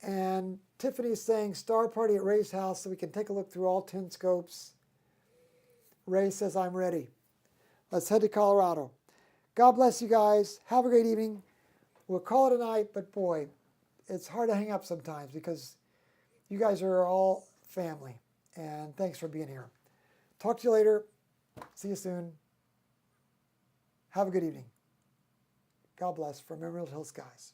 Speaker 1: And Tiffany is saying, star party at Ray's house so we can take a look through all 10 scopes. Ray says, I'm ready. Let's head to Colorado. God bless you guys. Have a great evening. We'll call it a night, but boy, it's hard to hang up sometimes because you guys are all family. And thanks for being here. Talk to you later. See you soon. Have a good evening. God bless from Emerald Hill Skies.